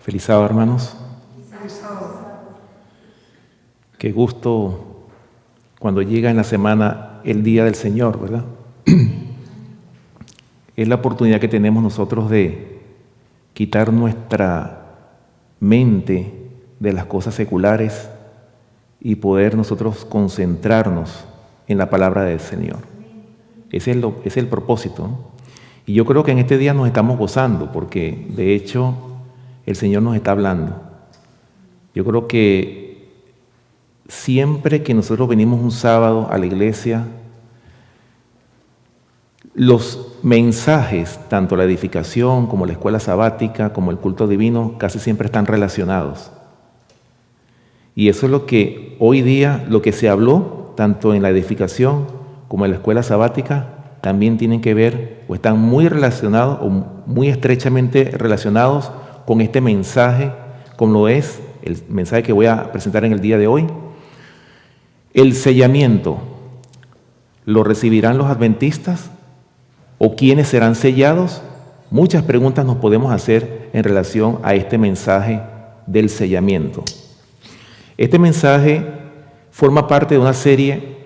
Feliz sábado, hermanos. Qué gusto cuando llega en la semana el día del Señor, ¿verdad? Es la oportunidad que tenemos nosotros de quitar nuestra mente de las cosas seculares y poder nosotros concentrarnos en la palabra del Señor. Ese es el propósito, ¿no? Y yo creo que en este día nos estamos gozando porque, de hecho, el Señor nos está hablando. Yo creo que siempre que nosotros venimos un sábado a la iglesia, los mensajes, tanto la edificación como la escuela sabática, como el culto divino, casi siempre están relacionados. Y eso es lo que hoy día, lo que se habló, tanto en la edificación como en la escuela sabática, también tienen que ver o están muy relacionados o muy estrechamente relacionados con este mensaje, como lo es el mensaje que voy a presentar en el día de hoy. El sellamiento, ¿lo recibirán los adventistas? ¿O quiénes serán sellados? Muchas preguntas nos podemos hacer en relación a este mensaje del sellamiento. Este mensaje forma parte de una serie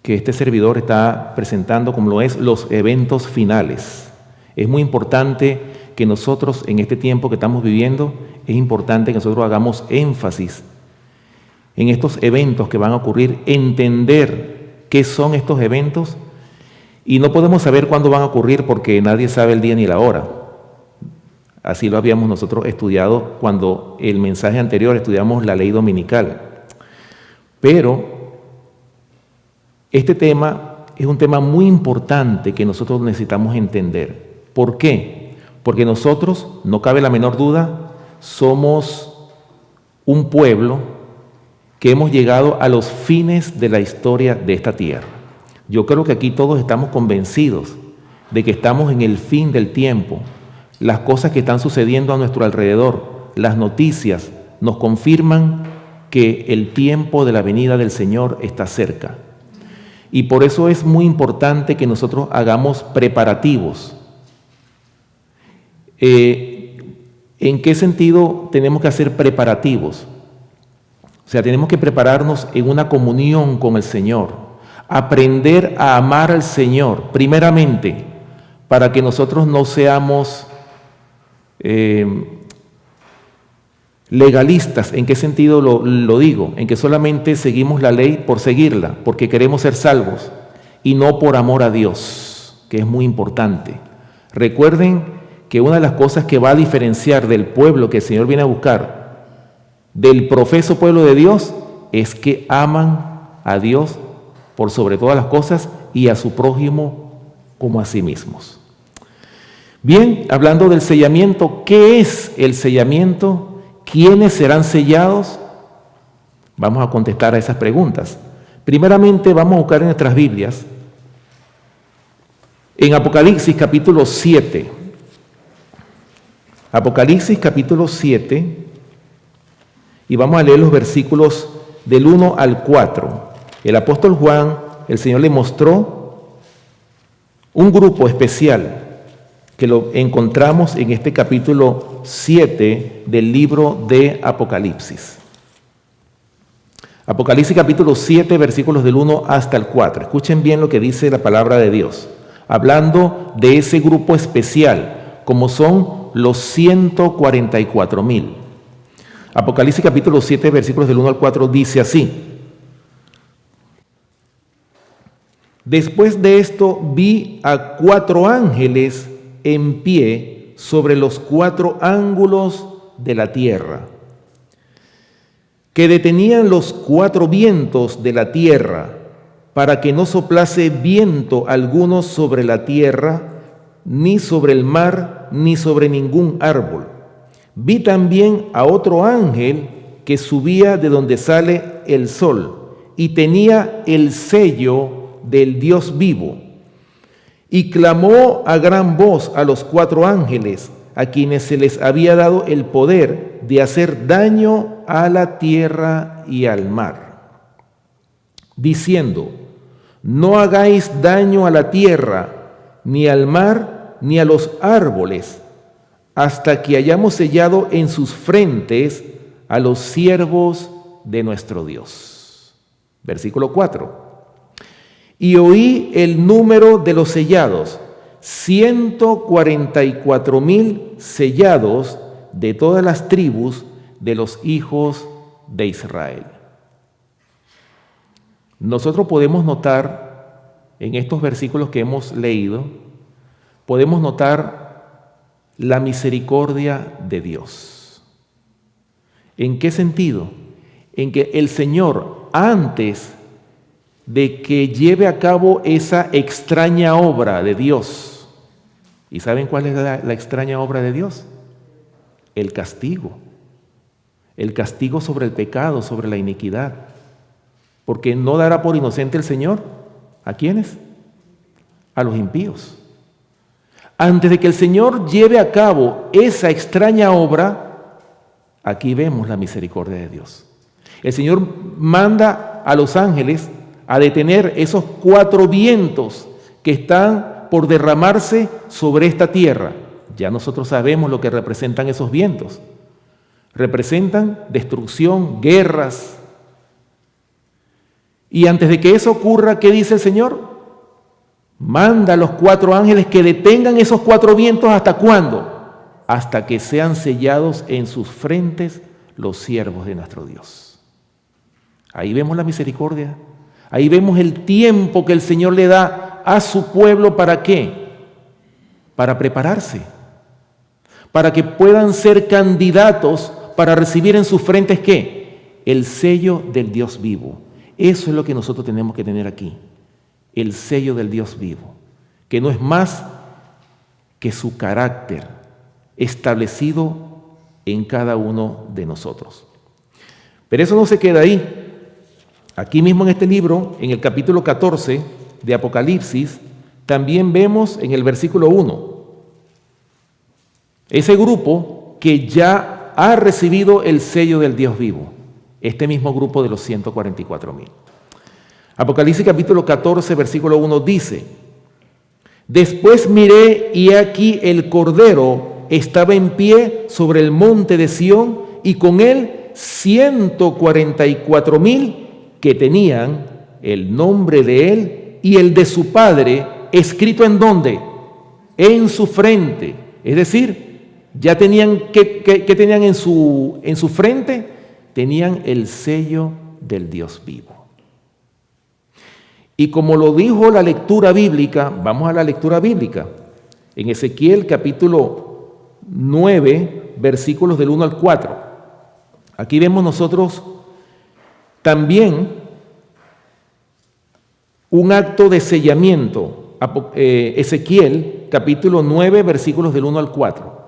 que este servidor está presentando, como lo es los eventos finales. Es muy importante que nosotros en este tiempo que estamos viviendo, es importante que nosotros hagamos énfasis en estos eventos que van a ocurrir, entender qué son estos eventos, y no podemos saber cuándo van a ocurrir porque nadie sabe el día ni la hora. Así lo habíamos nosotros estudiado cuando el mensaje anterior estudiamos la ley dominical. Pero este tema es un tema muy importante que nosotros necesitamos entender. ¿Por qué? Porque nosotros, no cabe la menor duda, somos un pueblo que hemos llegado a los fines de la historia de esta tierra. Yo creo que aquí todos estamos convencidos de que estamos en el fin del tiempo. Las cosas que están sucediendo a nuestro alrededor, las noticias, nos confirman que el tiempo de la venida del Señor está cerca. Y por eso es muy importante que nosotros hagamos preparativos. ¿En qué sentido tenemos que hacer preparativos? O sea, tenemos que prepararnos en una comunión con el Señor, aprender a amar al Señor, primeramente, para que nosotros no seamos legalistas. ¿En qué sentido lo digo? En que solamente seguimos la ley por seguirla, porque queremos ser salvos, y no por amor a Dios, que es muy importante. Recuerden que una de las cosas que va a diferenciar del pueblo que el Señor viene a buscar, del profeso pueblo de Dios, es que aman a Dios por sobre todas las cosas y a su prójimo como a sí mismos. Bien, hablando del sellamiento, ¿qué es el sellamiento? ¿Quiénes serán sellados? Vamos a contestar a esas preguntas. Primeramente vamos a buscar en nuestras Biblias, en Apocalipsis capítulo 7. Apocalipsis capítulo 7, y vamos a leer los versículos del 1 al 4. El apóstol Juan, el Señor le mostró un grupo especial que lo encontramos en este capítulo 7 del libro de Apocalipsis. Apocalipsis capítulo 7, versículos del 1 hasta el 4. Escuchen bien lo que dice la palabra de Dios, hablando de ese grupo especial, como son los 144,000. Apocalipsis capítulo 7, versículos del 1 al 4, dice así: Después de esto vi a 4 ángeles en pie sobre los 4 ángulos de la tierra, que detenían los 4 vientos de la tierra, para que no soplase viento alguno sobre la tierra, ni sobre el mar, ni sobre ningún árbol. Vi también a otro ángel que subía de donde sale el sol, y tenía el sello del Dios vivo, y clamó a gran voz a los 4 ángeles, a quienes se les había dado el poder de hacer daño a la tierra y al mar, diciendo: no hagáis daño a la tierra, ni al mar, ni a los árboles, hasta que hayamos sellado en sus frentes a los siervos de nuestro Dios. Versículo 4. Y oí el número de los sellados, 144,000 sellados de todas las tribus de los hijos de Israel. Nosotros podemos notar en estos versículos que hemos leído, podemos notar la misericordia de Dios. ¿En qué sentido? En que el Señor, antes de que lleve a cabo esa extraña obra de Dios, ¿y saben cuál es la extraña obra de Dios? El castigo sobre el pecado, sobre la iniquidad, porque no dará por inocente el Señor, ¿a quiénes? A los impíos. Antes de que el Señor lleve a cabo esa extraña obra, aquí vemos la misericordia de Dios. El Señor manda a los ángeles a detener esos 4 vientos que están por derramarse sobre esta tierra. Ya nosotros sabemos lo que representan esos vientos. Representan destrucción, guerras. Y antes de que eso ocurra, ¿qué dice el Señor? Manda a los 4 ángeles que detengan esos 4 vientos. ¿Hasta cuándo? Hasta que sean sellados en sus frentes los siervos de nuestro Dios. Ahí vemos la misericordia. Ahí vemos el tiempo que el Señor le da a su pueblo. ¿Para qué? Para prepararse. Para que puedan ser candidatos para recibir en sus frentes, ¿qué? El sello del Dios vivo. Eso es lo que nosotros tenemos que tener aquí. El sello del Dios vivo, que no es más que su carácter establecido en cada uno de nosotros. Pero eso no se queda ahí. Aquí mismo en este libro, en el capítulo 14 de Apocalipsis, también vemos en el versículo 1, ese grupo que ya ha recibido el sello del Dios vivo, este mismo grupo de los 144,000. Apocalipsis capítulo 14, versículo 1 dice: Después miré y he aquí el Cordero estaba en pie sobre el monte de Sión y con él 144,000 que tenían el nombre de él y el de su padre escrito ¿en dónde? En su frente. Es decir, ya tenían, ¿qué tenían en su frente? Tenían el sello del Dios vivo. Y como lo dijo la lectura bíblica, vamos a la lectura bíblica, en Ezequiel capítulo 9, versículos del 1 al 4. Aquí vemos nosotros también un acto de sellamiento. Ezequiel capítulo 9, versículos del 1 al 4.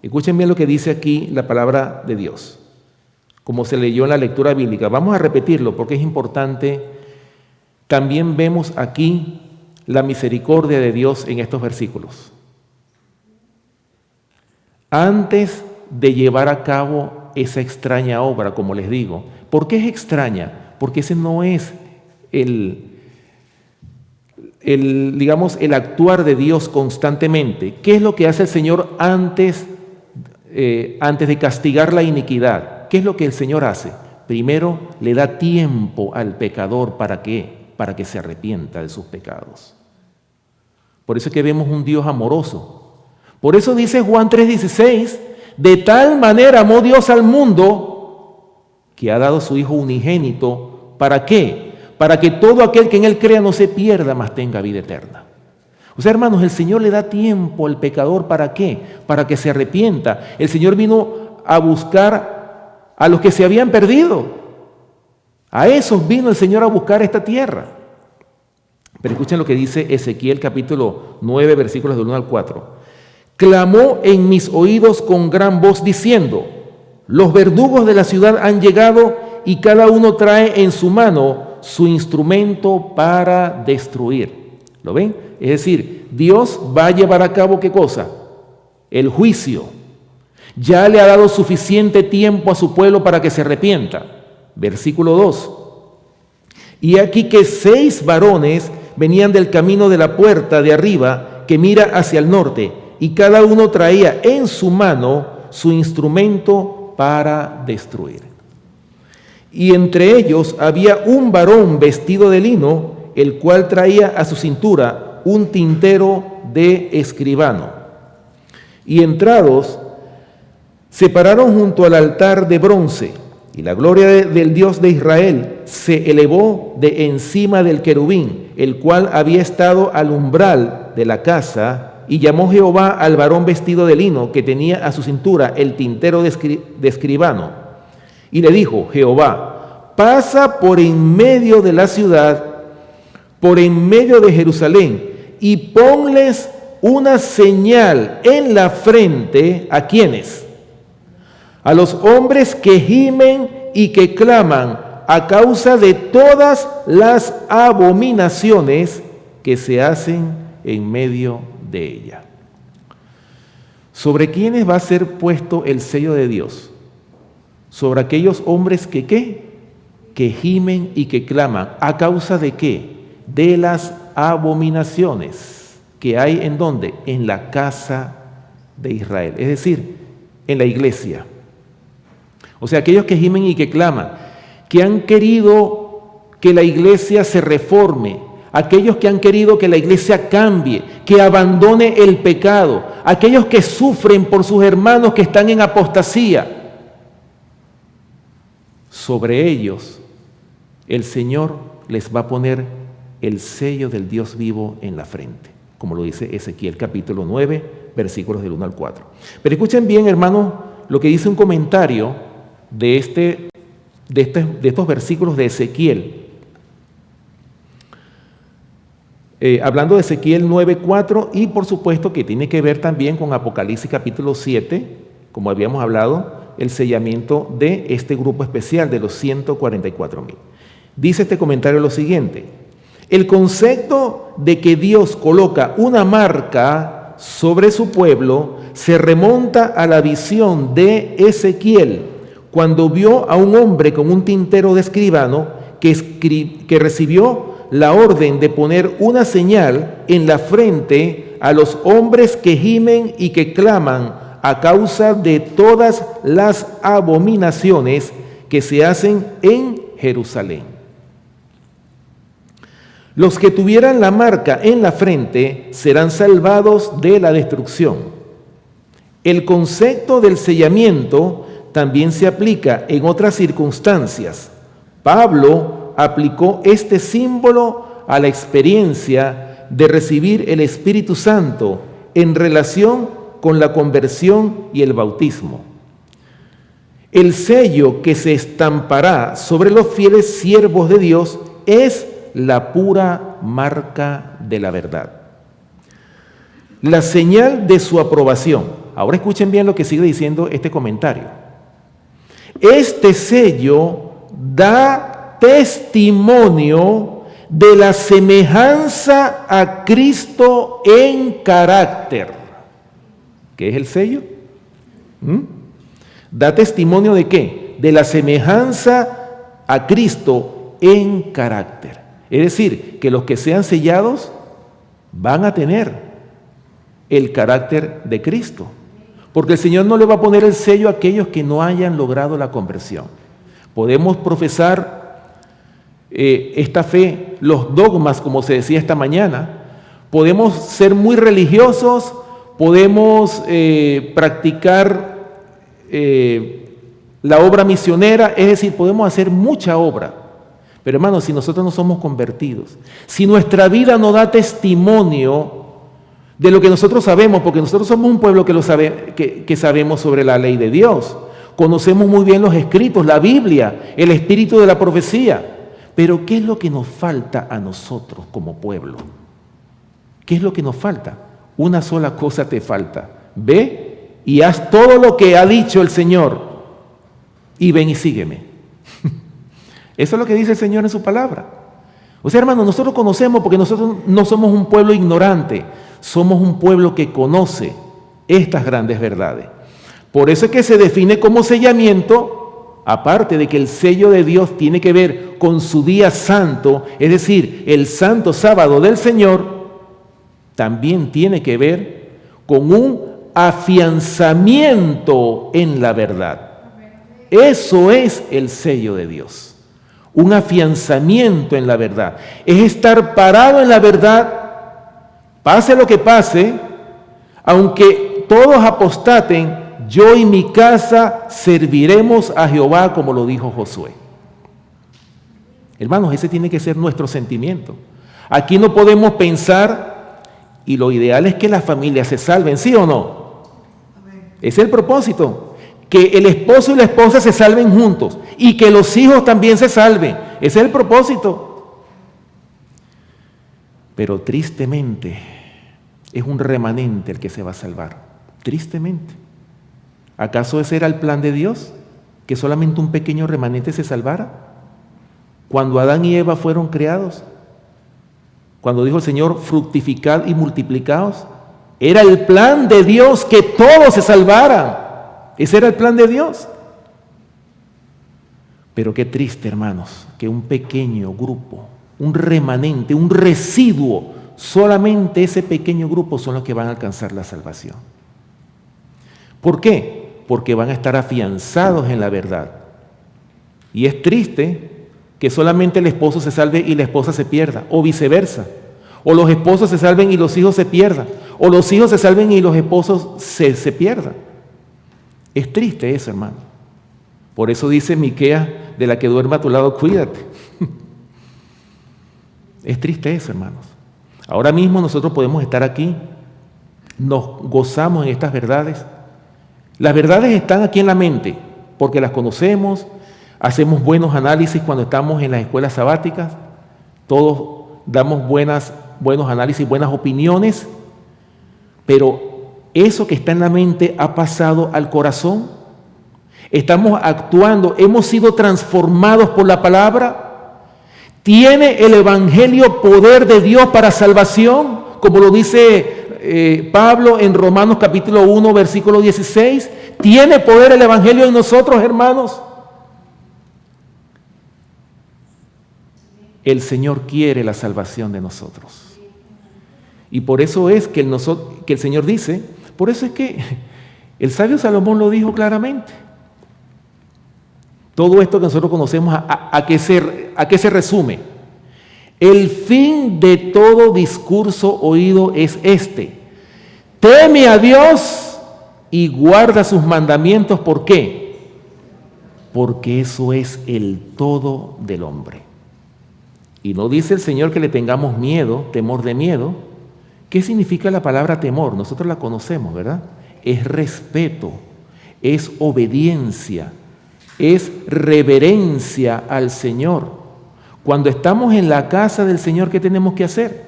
Escuchen bien lo que dice aquí la palabra de Dios, como se leyó en la lectura bíblica. Vamos a repetirlo porque es importante. También vemos aquí la misericordia de Dios en estos versículos. Antes de llevar a cabo esa extraña obra, como les digo, ¿por qué es extraña? Porque ese no es el actuar de Dios constantemente. ¿Qué es lo que hace el Señor antes de castigar la iniquidad? ¿Qué es lo que el Señor hace? Primero le da tiempo al pecador. ¿Para qué? Para que se arrepienta de sus pecados. Por eso es que vemos un Dios amoroso. Por eso dice Juan 3:16, de tal manera amó Dios al mundo que ha dado su Hijo unigénito. ¿Para qué? Para que todo aquel que en Él crea no se pierda, mas tenga vida eterna. O sea, hermanos, el Señor le da tiempo al pecador. ¿Para qué? Para que se arrepienta. El Señor vino a buscar a los que se habían perdido. A esos vino el Señor a buscar esta tierra. Pero escuchen lo que dice Ezequiel capítulo 9, versículos del 1 al 4. Clamó en mis oídos con gran voz diciendo: los verdugos de la ciudad han llegado y cada uno trae en su mano su instrumento para destruir. ¿Lo ven? Es decir, Dios va a llevar a cabo ¿qué cosa? El juicio. Ya le ha dado suficiente tiempo a su pueblo para que se arrepienta. Versículo 2. Y aquí que 6 varones venían del camino de la puerta de arriba que mira hacia el norte, y cada uno traía en su mano su instrumento para destruir. Y entre ellos había un varón vestido de lino, el cual traía a su cintura un tintero de escribano. Y entrados, se pararon junto al altar de bronce, y la gloria del Dios de Israel se elevó de encima del querubín, el cual había estado al umbral de la casa, y llamó Jehová al varón vestido de lino, que tenía a su cintura el tintero de escribano. Y le dijo Jehová: pasa por en medio de la ciudad, por en medio de Jerusalén, y ponles una señal en la frente. ¿A quiénes? A los hombres que gimen y que claman a causa de todas las abominaciones que se hacen en medio de ella. ¿Sobre quiénes va a ser puesto el sello de Dios? Sobre aquellos hombres que ¿qué? Que gimen y que claman. ¿A causa de qué? De las abominaciones que hay ¿en dónde? En la casa de Israel, es decir, en la iglesia. O sea, aquellos que gimen y que claman, que han querido que la iglesia se reforme, aquellos que han querido que la iglesia cambie, que abandone el pecado, aquellos que sufren por sus hermanos que están en apostasía. Sobre ellos el Señor les va a poner el sello del Dios vivo en la frente, como lo dice Ezequiel capítulo 9, versículos del 1 al 4. Pero escuchen bien, hermanos, lo que dice un comentario de estos versículos de Ezequiel. Hablando de Ezequiel 9:4, y por supuesto que tiene que ver también con Apocalipsis capítulo 7, como habíamos hablado, el sellamiento de este grupo especial de los 144,000. Dice este comentario lo siguiente: el concepto de que Dios coloca una marca sobre su pueblo se remonta a la visión de Ezequiel, cuando vio a un hombre con un tintero de escribano que recibió la orden de poner una señal en la frente a los hombres que gimen y que claman a causa de todas las abominaciones que se hacen en Jerusalén. Los que tuvieran la marca en la frente serán salvados de la destrucción. El concepto del sellamiento también se aplica en otras circunstancias. Pablo aplicó este símbolo a la experiencia de recibir el Espíritu Santo en relación con la conversión y el bautismo. El sello que se estampará sobre los fieles siervos de Dios es la pura marca de la verdad, la señal de su aprobación. Ahora escuchen bien lo que sigue diciendo este comentario. Este sello da testimonio de la semejanza a Cristo en carácter. ¿Qué es el sello? ¿Da testimonio de qué? De la semejanza a Cristo en carácter. Es decir, que los que sean sellados van a tener el carácter de Cristo. Porque el Señor no le va a poner el sello a aquellos que no hayan logrado la conversión. Podemos profesar esta fe, los dogmas, como se decía esta mañana. Podemos ser muy religiosos, podemos practicar la obra misionera, es decir, podemos hacer mucha obra. Pero hermanos, si nosotros no somos convertidos, si nuestra vida no da testimonio de lo que nosotros sabemos, porque nosotros somos un pueblo que sabemos sobre la ley de Dios, conocemos muy bien los escritos, la Biblia, el espíritu de la profecía, pero ¿qué es lo que nos falta a nosotros como pueblo? ¿Qué es lo que nos falta? Una sola cosa te falta: ve y haz todo lo que ha dicho el Señor y ven y sígueme. Eso es lo que dice el Señor en su palabra. O sea, hermanos, nosotros conocemos, porque nosotros no somos un pueblo ignorante, somos un pueblo que conoce estas grandes verdades. Por eso es que se define como sellamiento, aparte de que el sello de Dios tiene que ver con su día santo, es decir, el santo sábado del Señor, también tiene que ver con un afianzamiento en la verdad. Eso es el sello de Dios, un afianzamiento en la verdad. Es estar parado en la verdad, pase lo que pase, aunque todos apostaten, yo y mi casa serviremos a Jehová, como lo dijo Josué. Hermanos, ese tiene que ser nuestro sentimiento. Aquí no podemos pensar, y lo ideal es que las familias se salven, ¿sí o no? Ese es el propósito, que el esposo y la esposa se salven juntos y que los hijos también se salven. Ese es el propósito. Pero tristemente es un remanente el que se va a salvar. Tristemente. ¿Acaso ese era el plan de Dios? ¿Que solamente un pequeño remanente se salvara? Cuando Adán y Eva fueron creados, cuando dijo el Señor, fructificad y multiplicaos, era el plan de Dios que todos se salvaran. Ese era el plan de Dios. Pero qué triste, hermanos, que un pequeño grupo, un remanente, un residuo, solamente ese pequeño grupo son los que van a alcanzar la salvación. ¿Por qué? Porque van a estar afianzados en la verdad. Y es triste que solamente el esposo se salve y la esposa se pierda, o viceversa. O los esposos se salven y los hijos se pierdan, o los hijos se salven y los esposos se pierdan. Es triste eso, hermano. Por eso dice Miqueas, de la que duerma a tu lado, cuídate. Es triste eso, hermanos. Ahora mismo nosotros podemos estar aquí, nos gozamos en estas verdades. Las verdades están aquí en la mente, porque las conocemos, hacemos buenos análisis cuando estamos en las escuelas sabáticas, todos damos buenos análisis, buenas opiniones, pero eso que está en la mente ha pasado al corazón. Estamos actuando, hemos sido transformados por la palabra. ¿Tiene el Evangelio poder de Dios para salvación? Como lo dice Pablo en Romanos capítulo 1, versículo 16. ¿Tiene poder el Evangelio en nosotros, hermanos? El Señor quiere la salvación de nosotros. Y por eso es que el Señor dice, por eso es que el sabio Salomón lo dijo claramente. Todo esto que nosotros conocemos, ¿a qué se resume? El fin de todo discurso oído es este: teme a Dios y guarda sus mandamientos. ¿Por qué? Porque eso es el todo del hombre. Y no dice el Señor que le tengamos miedo, temor de miedo. ¿Qué significa la palabra temor? Nosotros la conocemos, ¿verdad? Es respeto, es obediencia, es reverencia al Señor. Cuando estamos en la casa del Señor, ¿qué tenemos que hacer?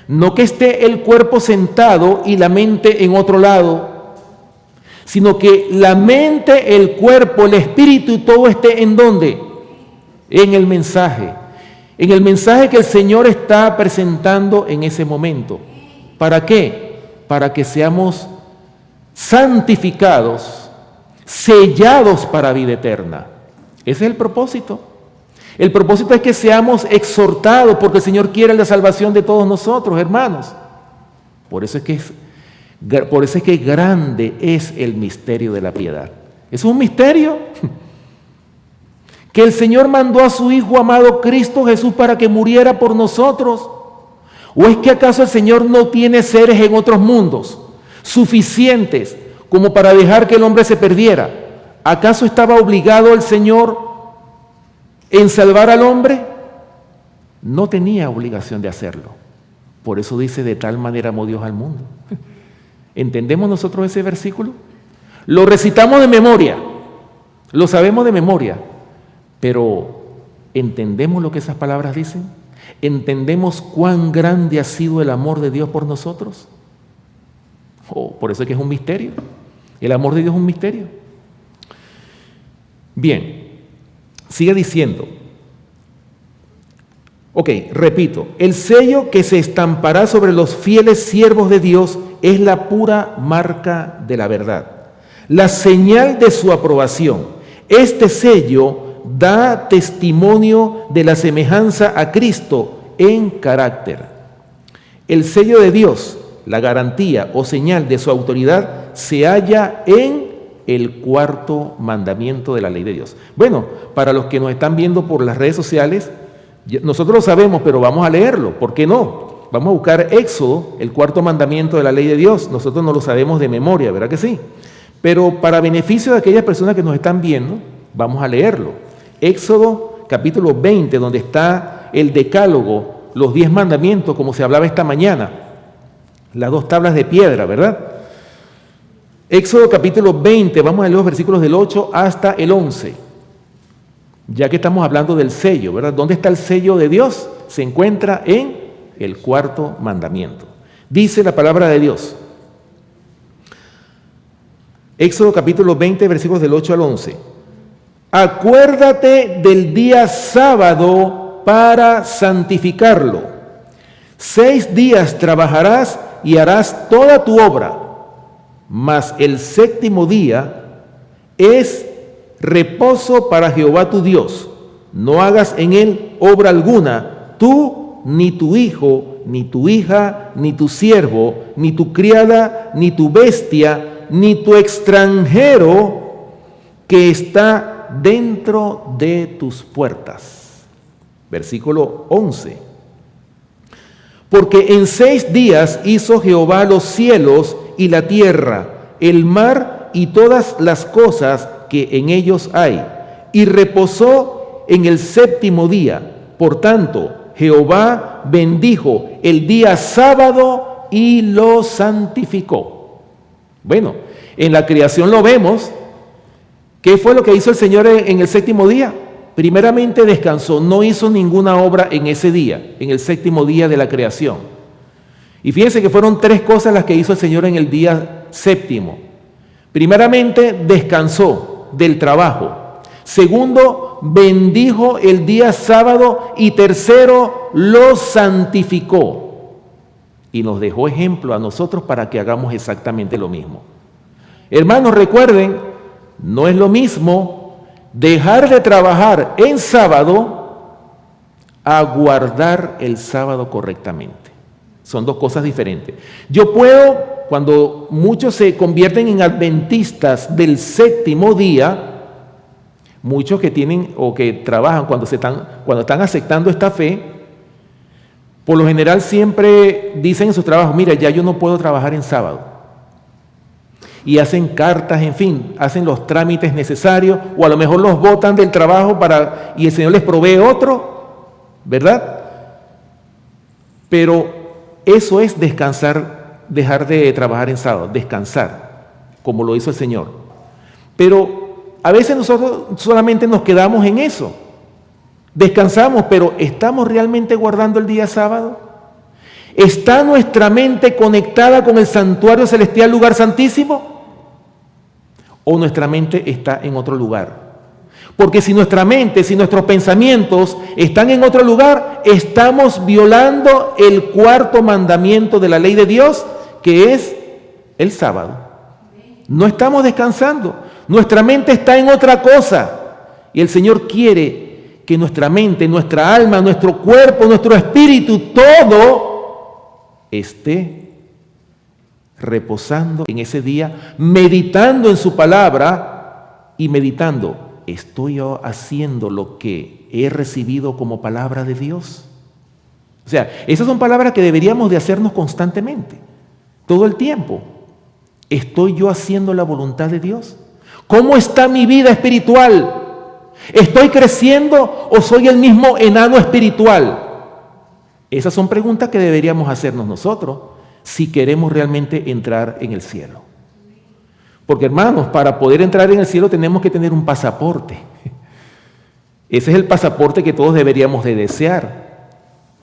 No que esté el cuerpo sentado y la mente en otro lado, sino que la mente, el cuerpo, el espíritu y todo esté ¿en dónde? En el mensaje. En el mensaje que el Señor está presentando en ese momento. ¿Para qué? Para que seamos santificados, sellados para vida eterna. Ese es el propósito. El propósito es que seamos exhortados, porque el Señor quiere la salvación de todos nosotros, hermanos. Por eso es que grande es el misterio de la piedad. Es un misterio que el Señor mandó a su Hijo amado Cristo Jesús para que muriera por nosotros. ¿O es que acaso el Señor no tiene seres en otros mundos suficientes como para dejar que el hombre se perdiera? ¿Acaso estaba obligado el Señor en salvar al hombre? No tenía obligación de hacerlo. Por eso dice, de tal manera amó Dios al mundo. ¿Entendemos nosotros ese versículo? Lo recitamos de memoria, lo sabemos de memoria, pero ¿entendemos lo que esas palabras dicen? ¿Entendemos cuán grande ha sido el amor de Dios por nosotros? Por eso es que es un misterio. El amor de Dios es un misterio. Bien, sigue diciendo. Ok, repito. El sello que se estampará sobre los fieles siervos de Dios es la pura marca de la verdad, la señal de su aprobación. Este sello da testimonio de la semejanza a Cristo en carácter. El sello de Dios, la garantía o señal de su autoridad se halla en el cuarto mandamiento de la ley de Dios. Bueno, para los que nos están viendo por las redes sociales, nosotros lo sabemos, pero vamos a leerlo. ¿Por qué no? Vamos a buscar Éxodo, el cuarto mandamiento de la ley de Dios. Nosotros no lo sabemos de memoria, ¿verdad que sí? Pero para beneficio de aquellas personas que nos están viendo, vamos a leerlo. Éxodo capítulo 20, donde está el decálogo, los 10 mandamientos, como se hablaba esta mañana. Las 2 tablas de piedra, ¿verdad? Éxodo capítulo 20, vamos a leer los versículos del 8 hasta el 11. Ya que estamos hablando del sello, ¿verdad? ¿Dónde está el sello de Dios? Se encuentra en el cuarto mandamiento. Dice la palabra de Dios. Éxodo capítulo 20, versículos del 8 al 11. Acuérdate del día sábado para santificarlo. 6 días trabajarás y harás toda tu obra, mas el 7º día es reposo para Jehová tu Dios. No hagas en él obra alguna, tú, ni tu hijo, ni tu hija, ni tu siervo, ni tu criada, ni tu bestia, ni tu extranjero que está dentro de tus puertas. Versículo 11. Porque en 6 días hizo Jehová los cielos y la tierra, el mar y todas las cosas que en ellos hay, y reposó en el 7º día. Por tanto, Jehová bendijo el día sábado y lo santificó. Bueno, en la creación lo vemos. ¿Qué fue lo que hizo el Señor en el 7º día? Primeramente descansó, no hizo ninguna obra en ese día, en el 7º día de la creación. Y fíjense que fueron 3 cosas las que hizo el Señor en el día 7º. Primeramente, descansó del trabajo. Segundo, bendijo el día sábado. Y tercero, lo santificó. Y nos dejó ejemplo a nosotros para que hagamos exactamente lo mismo. Hermanos, recuerden, no es lo mismo dejar de trabajar en sábado a guardar el sábado correctamente. Son 2 cosas diferentes. Yo puedo, cuando muchos se convierten en adventistas del 7º día, muchos que tienen o que trabajan cuando están aceptando esta fe, por lo general siempre dicen en sus trabajos, mira, ya yo no puedo trabajar en sábado. Y hacen cartas, en fin, hacen los trámites necesarios, o a lo mejor los botan del trabajo y el Señor les provee otro, ¿verdad? Pero eso es descansar, dejar de trabajar en sábado, descansar, como lo hizo el Señor. Pero a veces nosotros solamente nos quedamos en eso. Descansamos, pero ¿estamos realmente guardando el día sábado? ¿Está nuestra mente conectada con el santuario celestial, lugar santísimo? ¿O nuestra mente está en otro lugar? Porque si nuestra mente, si nuestros pensamientos están en otro lugar, estamos violando el 4º mandamiento de la ley de Dios, que es el sábado. No estamos descansando. Nuestra mente está en otra cosa. Y el Señor quiere que nuestra mente, nuestra alma, nuestro cuerpo, nuestro espíritu, todo esté reposando en ese día, meditando en su palabra y meditando, ¿estoy yo haciendo lo que he recibido como palabra de Dios? O sea, esas son palabras que deberíamos de hacernos constantemente, todo el tiempo. ¿Estoy yo haciendo la voluntad de Dios? ¿Cómo está mi vida espiritual? ¿Estoy creciendo o soy el mismo enano espiritual? Esas son preguntas que deberíamos hacernos nosotros si queremos realmente entrar en el cielo. Porque, hermanos, para poder entrar en el cielo tenemos que tener un pasaporte. Ese es el pasaporte que todos deberíamos de desear.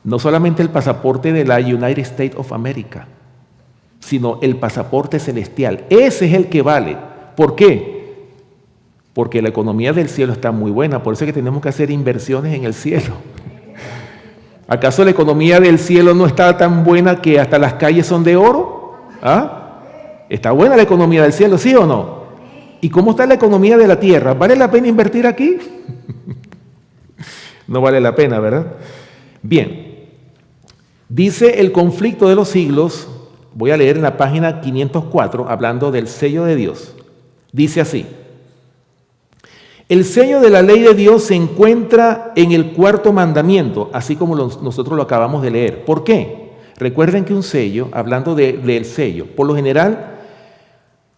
No solamente el pasaporte de la United States of America, sino el pasaporte celestial. Ese es el que vale. ¿Por qué? Porque la economía del cielo está muy buena. Por eso es que tenemos que hacer inversiones en el cielo. ¿Acaso la economía del cielo no está tan buena que hasta las calles son de oro? ¿Ah? ¿Está buena la economía del cielo, sí o no? ¿Y cómo está la economía de la tierra? ¿Vale la pena invertir aquí? No vale la pena, ¿verdad? Bien, dice el conflicto de los siglos, Voy a leer en la página 504, hablando del sello de Dios. Dice así: el sello de la ley de Dios se encuentra en el cuarto mandamiento, así como nosotros lo acabamos de leer. ¿Por qué? Recuerden que un sello, hablando del sello, por lo general,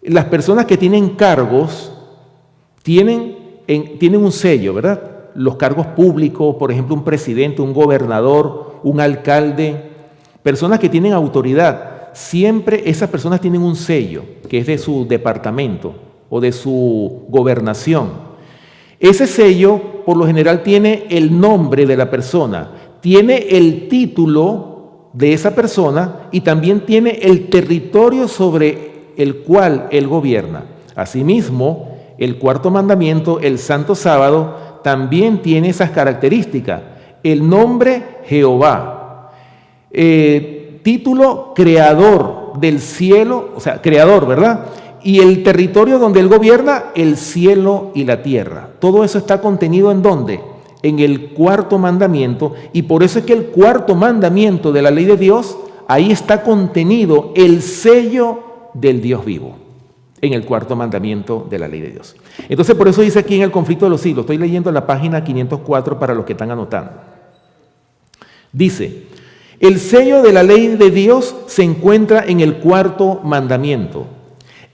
las personas que tienen cargos tienen un sello, ¿verdad? Los cargos públicos, por ejemplo, un presidente, un gobernador, un alcalde, personas que tienen autoridad, siempre esas personas tienen un sello, que es de su departamento o de su gobernación. Ese sello, por lo general, tiene el nombre de la persona, tiene el título de esa persona y también tiene el territorio sobre el cual él gobierna. Asimismo, el cuarto mandamiento, el santo sábado, también tiene esas características. El nombre Jehová, título creador del cielo, o sea, creador, ¿verdad? Y el territorio donde él gobierna, el cielo y la tierra. Todo eso está contenido ¿en dónde? En el cuarto mandamiento, y por eso es que el cuarto mandamiento de la ley de Dios, ahí está contenido el sello del Dios vivo, en el cuarto mandamiento de la ley de Dios. Entonces, por eso dice aquí en el conflicto de los siglos, estoy leyendo la página 504 para los que están anotando. Dice: el sello de la ley de Dios se encuentra en el cuarto mandamiento.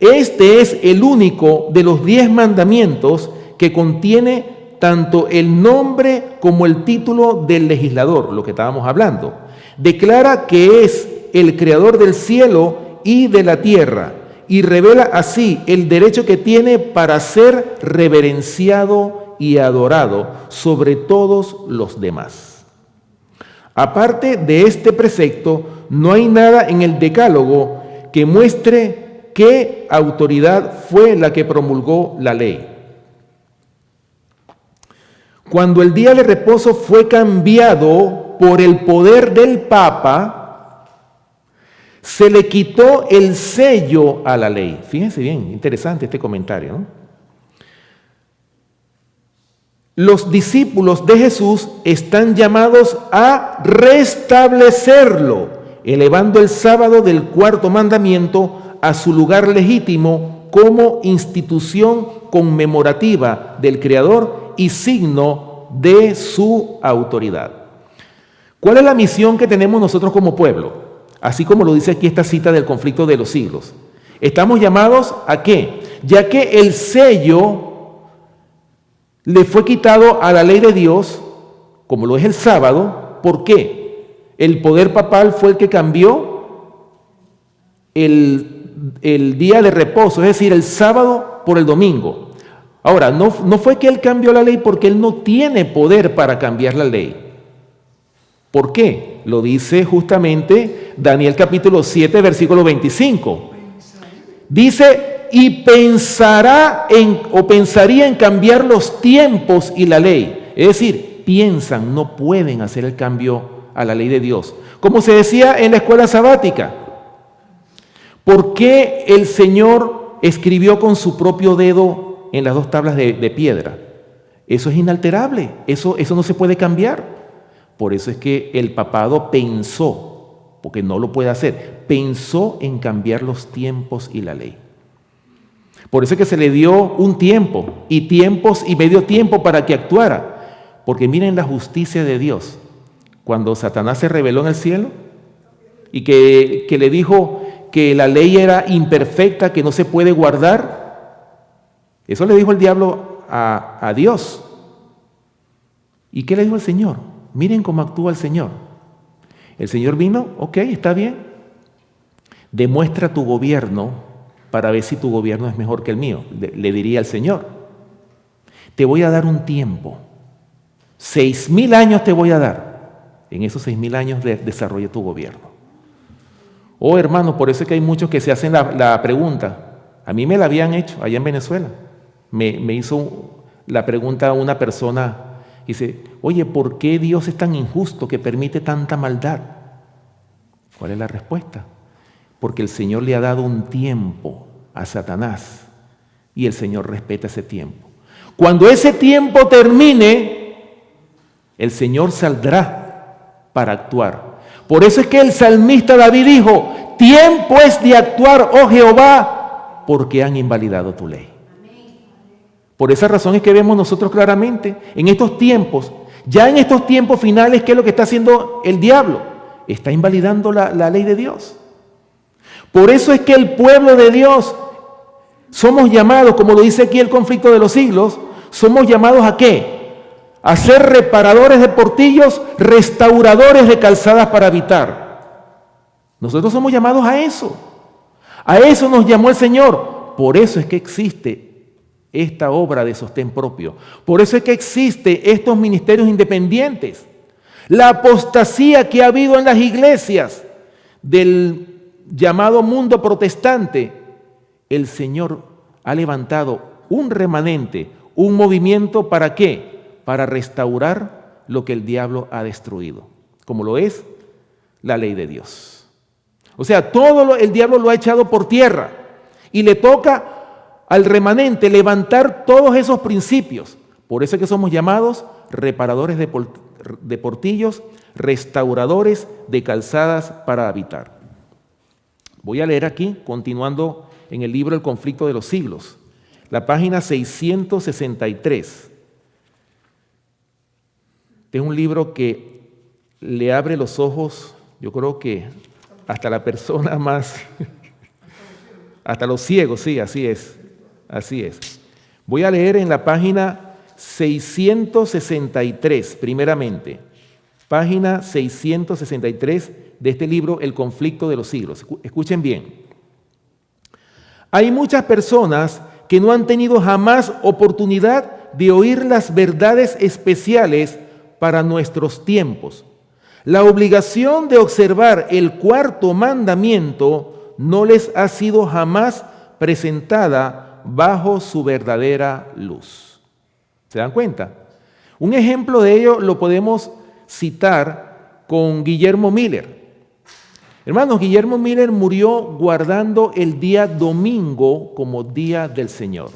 Este es el único de los 10 mandamientos que contiene tanto el nombre como el título del legislador, lo que estábamos hablando. Declara que es el creador del cielo y de la tierra y revela así el derecho que tiene para ser reverenciado y adorado sobre todos los demás. Aparte de este precepto, no hay nada en el Decálogo que muestre qué autoridad fue la que promulgó la ley. Cuando el día de reposo fue cambiado por el poder del Papa, se le quitó el sello a la ley. Fíjense bien, interesante este comentario, ¿no? Los discípulos de Jesús están llamados a restablecerlo, elevando el sábado del cuarto mandamiento a su lugar legítimo como institución conmemorativa del Creador y signo de su autoridad. ¿Cuál es la misión que tenemos nosotros como pueblo? Así como lo dice aquí esta cita del conflicto de los siglos. Estamos llamados ¿a qué? Ya que el sello le fue quitado a la ley de Dios, como lo es el sábado. ¿Por qué? El poder papal fue el que cambió el día de reposo, es decir, el sábado por el domingo. Ahora, no fue que él cambió la ley porque él no tiene poder para cambiar la ley. ¿Por qué? Lo dice justamente Daniel capítulo 7, versículo 25. Dice: y pensaría en cambiar los tiempos y la ley. Es decir, piensan, no pueden hacer el cambio a la ley de Dios. Como se decía en la escuela sabática, ¿por qué el Señor escribió con su propio dedo en las 2 tablas de piedra? Eso es inalterable, eso no se puede cambiar. Por eso es que el papado pensó, porque no lo puede hacer, pensó en cambiar los tiempos y la ley. Por eso es que se le dio un tiempo y tiempos y medio tiempo para que actuara. Porque miren la justicia de Dios. Cuando Satanás se rebeló en el cielo y que le dijo que la ley era imperfecta, que no se puede guardar, eso le dijo el diablo a Dios. ¿Y qué le dijo el Señor? Miren cómo actúa el Señor. El Señor vino, ok, está bien. Demuestra tu gobierno para ver si tu gobierno es mejor que el mío, le diría el Señor. Te voy a dar un tiempo. 6,000 años te voy a dar. En esos 6,000 años desarrolla tu gobierno. Oh, hermano, por eso es que hay muchos que se hacen la pregunta. A mí me la habían hecho allá en Venezuela. Me hizo la pregunta una persona. Dice: oye, ¿por qué Dios es tan injusto que permite tanta maldad? ¿Cuál es la respuesta? Porque el Señor le ha dado un tiempo a Satanás y el Señor respeta ese tiempo. Cuando ese tiempo termine, el Señor saldrá para actuar. Por eso es que el salmista David dijo, tiempo es de actuar, oh Jehová, porque han invalidado tu ley. Por esa razón es que vemos nosotros claramente en estos tiempos, ya en estos tiempos finales, ¿qué es lo que está haciendo el diablo? Está invalidando la ley de Dios. Por eso es que el pueblo de Dios somos llamados, como lo dice aquí el conflicto de los siglos, somos llamados ¿a qué? A ser reparadores de portillos, restauradores de calzadas para habitar. Nosotros somos llamados a eso. A eso nos llamó el Señor. Por eso es que existe esta obra de sostén propio. Por eso es que existen estos ministerios independientes. La apostasía que ha habido en las iglesias del llamado mundo protestante, el Señor ha levantado un remanente, un movimiento, ¿para qué? Para restaurar lo que el diablo ha destruido, como lo es la ley de Dios. O sea, el diablo lo ha echado por tierra y le toca al remanente levantar todos esos principios. Por eso es que somos llamados reparadores de portillos, restauradores de calzadas para habitar. Voy a leer aquí, continuando en el libro El conflicto de los siglos, la página 663. Este es un libro que le abre los ojos, yo creo que hasta la persona más, hasta los ciegos, sí, así es. Así es. Voy a leer en la página 663, primeramente. Página 663 de este libro, El conflicto de los siglos. Escuchen bien. Hay muchas personas que no han tenido jamás oportunidad de oír las verdades especiales para nuestros tiempos. La obligación de observar el cuarto mandamiento no les ha sido jamás presentada bajo su verdadera luz. ¿Se dan cuenta? Un ejemplo de ello lo podemos citar con Guillermo Miller. Hermanos, Guillermo Miller murió guardando el día domingo como día del Señor.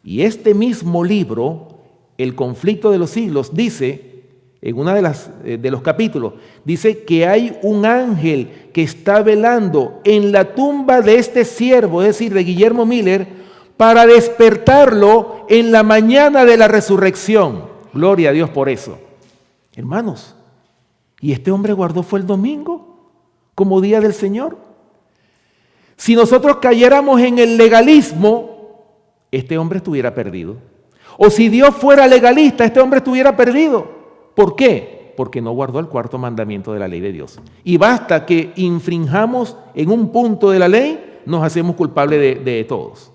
Y este mismo libro, El conflicto de los siglos, dice, en uno de los capítulos, dice que hay un ángel que está velando en la tumba de este siervo, es decir, de Guillermo Miller, para despertarlo en la mañana de la resurrección. Gloria a Dios por eso. Hermanos, ¿y este hombre guardó fue el domingo como día del Señor? Si nosotros cayéramos en el legalismo, este hombre estuviera perdido. O si Dios fuera legalista, este hombre estuviera perdido. ¿Por qué? Porque no guardó el cuarto mandamiento de la ley de Dios. Y basta que infringamos en un punto de la ley, nos hacemos culpables de todos.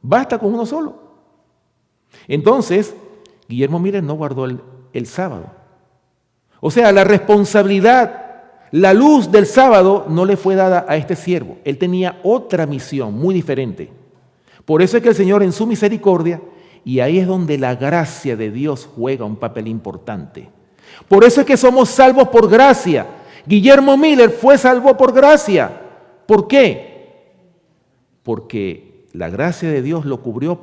Basta con uno solo. Entonces, Guillermo Miller no guardó el sábado. O sea, la responsabilidad, la luz del sábado no le fue dada a este siervo. Él tenía otra misión muy diferente. Por eso es que el Señor en su misericordia, y ahí es donde la gracia de Dios juega un papel importante. Por eso es que somos salvos por gracia. Guillermo Miller fue salvo por gracia. ¿Por qué? Porque la gracia de Dios lo cubrió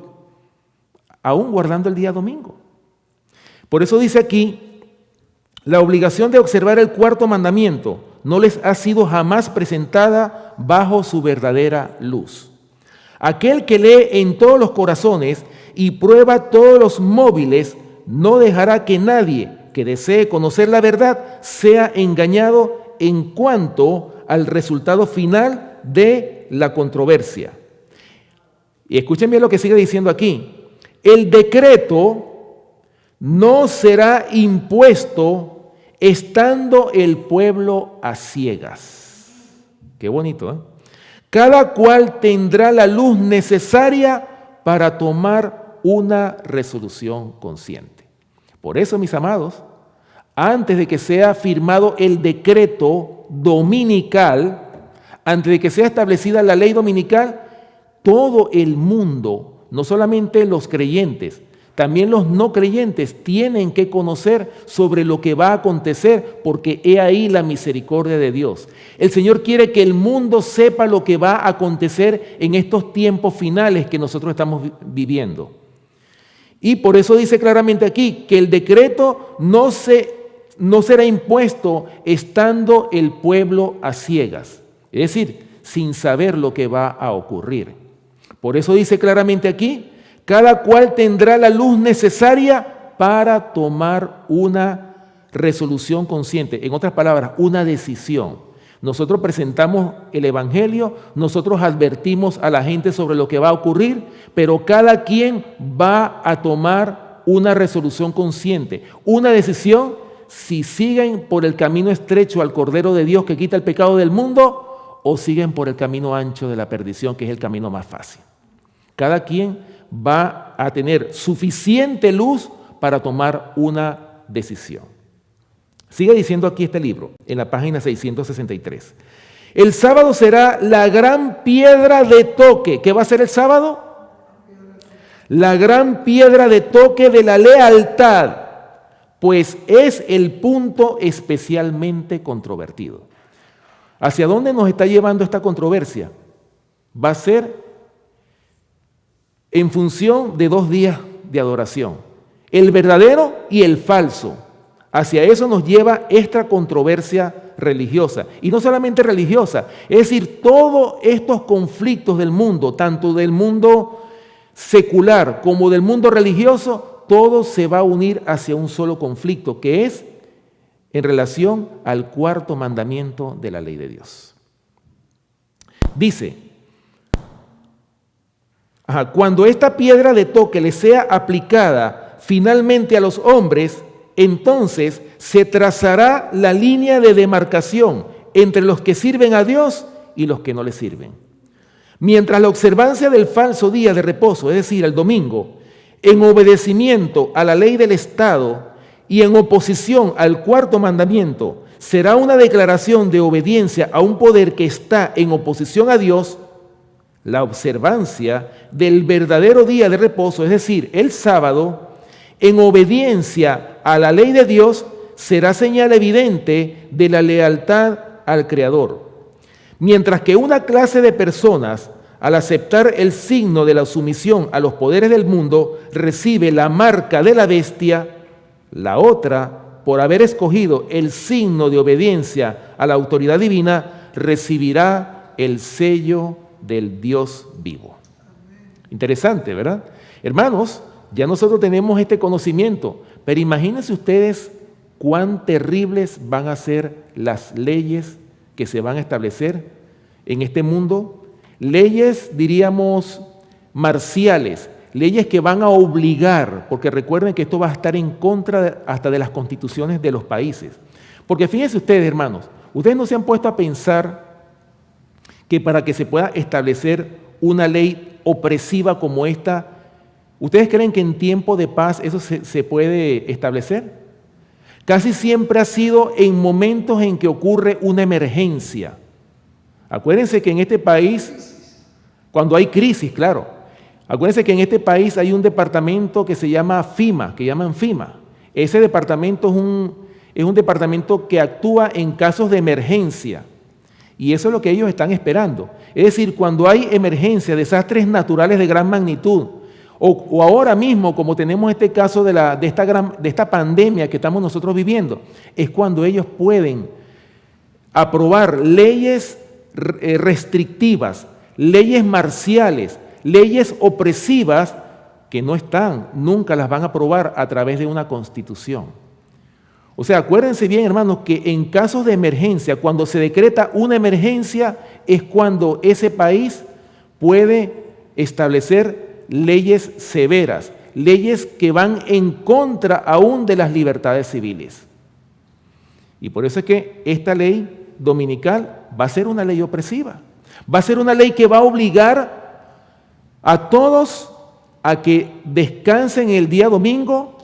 aún guardando el día domingo. Por eso dice aquí, la obligación de observar el cuarto mandamiento no les ha sido jamás presentada bajo su verdadera luz. Aquel que lee en todos los corazones y prueba todos los móviles no dejará que nadie que desee conocer la verdad sea engañado en cuanto al resultado final de la controversia. Y escuchen bien lo que sigue diciendo aquí. El decreto no será impuesto estando el pueblo a ciegas. Qué bonito, ¿eh? Cada cual tendrá la luz necesaria para tomar una resolución consciente. Por eso, mis amados, antes de que sea firmado el decreto dominical, antes de que sea establecida la ley dominical, todo el mundo, no solamente los creyentes, también los no creyentes tienen que conocer sobre lo que va a acontecer, porque he ahí la misericordia de Dios. El Señor quiere que el mundo sepa lo que va a acontecer en estos tiempos finales que nosotros estamos viviendo. Y por eso dice claramente aquí que el decreto no no será impuesto estando el pueblo a ciegas, es decir, sin saber lo que va a ocurrir. Por eso dice claramente aquí, cada cual tendrá la luz necesaria para tomar una resolución consciente. En otras palabras, una decisión. Nosotros presentamos el Evangelio, nosotros advertimos a la gente sobre lo que va a ocurrir, pero cada quien va a tomar una resolución consciente, una decisión si siguen por el camino estrecho al Cordero de Dios que quita el pecado del mundo o siguen por el camino ancho de la perdición, que es el camino más fácil. Cada quien va a tener suficiente luz para tomar una decisión. Sigue diciendo aquí este libro, en la página 663. El sábado será la gran piedra de toque. ¿Qué va a ser el sábado? La gran piedra de toque de la lealtad, pues es el punto especialmente controvertido. ¿Hacia dónde nos está llevando esta controversia? Va a ser en función de 2 días de adoración, el verdadero y el falso. Hacia eso nos lleva esta controversia religiosa, y no solamente religiosa, es decir, todos estos conflictos del mundo, tanto del mundo secular como del mundo religioso, todo se va a unir hacia un solo conflicto, que es en relación al 4º mandamiento de la ley de Dios. Dice, cuando esta piedra de toque le sea aplicada finalmente a los hombres, entonces se trazará la línea de demarcación entre los que sirven a Dios y los que no le sirven. Mientras la observancia del falso día de reposo, es decir, el domingo, en obedecimiento a la ley del Estado y en oposición al 4º mandamiento, será una declaración de obediencia a un poder que está en oposición a Dios, la observancia del verdadero día de reposo, es decir, el sábado, en obediencia a la ley de Dios, será señal evidente de la lealtad al Creador. Mientras que una clase de personas, al aceptar el signo de la sumisión a los poderes del mundo, recibe la marca de la bestia, la otra, por haber escogido el signo de obediencia a la autoridad divina, recibirá el sello del Dios vivo. Interesante, ¿verdad? Hermanos, ya nosotros tenemos este conocimiento, pero imagínense ustedes cuán terribles van a ser las leyes que se van a establecer en este mundo. Leyes, diríamos, marciales, leyes que van a obligar, porque recuerden que esto va a estar en contra hasta de las constituciones de los países. Porque fíjense ustedes, hermanos, ustedes no se han puesto a pensar que para que se pueda establecer una ley opresiva como esta, ¿ustedes creen que en tiempo de paz eso se puede establecer? Casi siempre ha sido en momentos en que ocurre una emergencia. Acuérdense que en este país, cuando hay crisis, claro, acuérdense que en este país hay un departamento que se llama FEMA, que llaman FEMA. Ese departamento es un departamento que actúa en casos de emergencia. Y eso es lo que ellos están esperando. Es decir, cuando hay emergencia, desastres naturales de gran magnitud, o ahora mismo, como tenemos este caso de esta pandemia que estamos nosotros viviendo, es cuando ellos pueden aprobar leyes restrictivas, leyes marciales, leyes opresivas que no están, nunca las van a aprobar a través de una constitución. O sea, acuérdense bien, hermanos, que en casos de emergencia, cuando se decreta una emergencia, es cuando ese país puede establecer leyes severas, leyes que van en contra aún de las libertades civiles. Y por eso es que esta ley dominical va a ser una ley opresiva. Va a ser una ley que va a obligar a todos a que descansen el día domingo,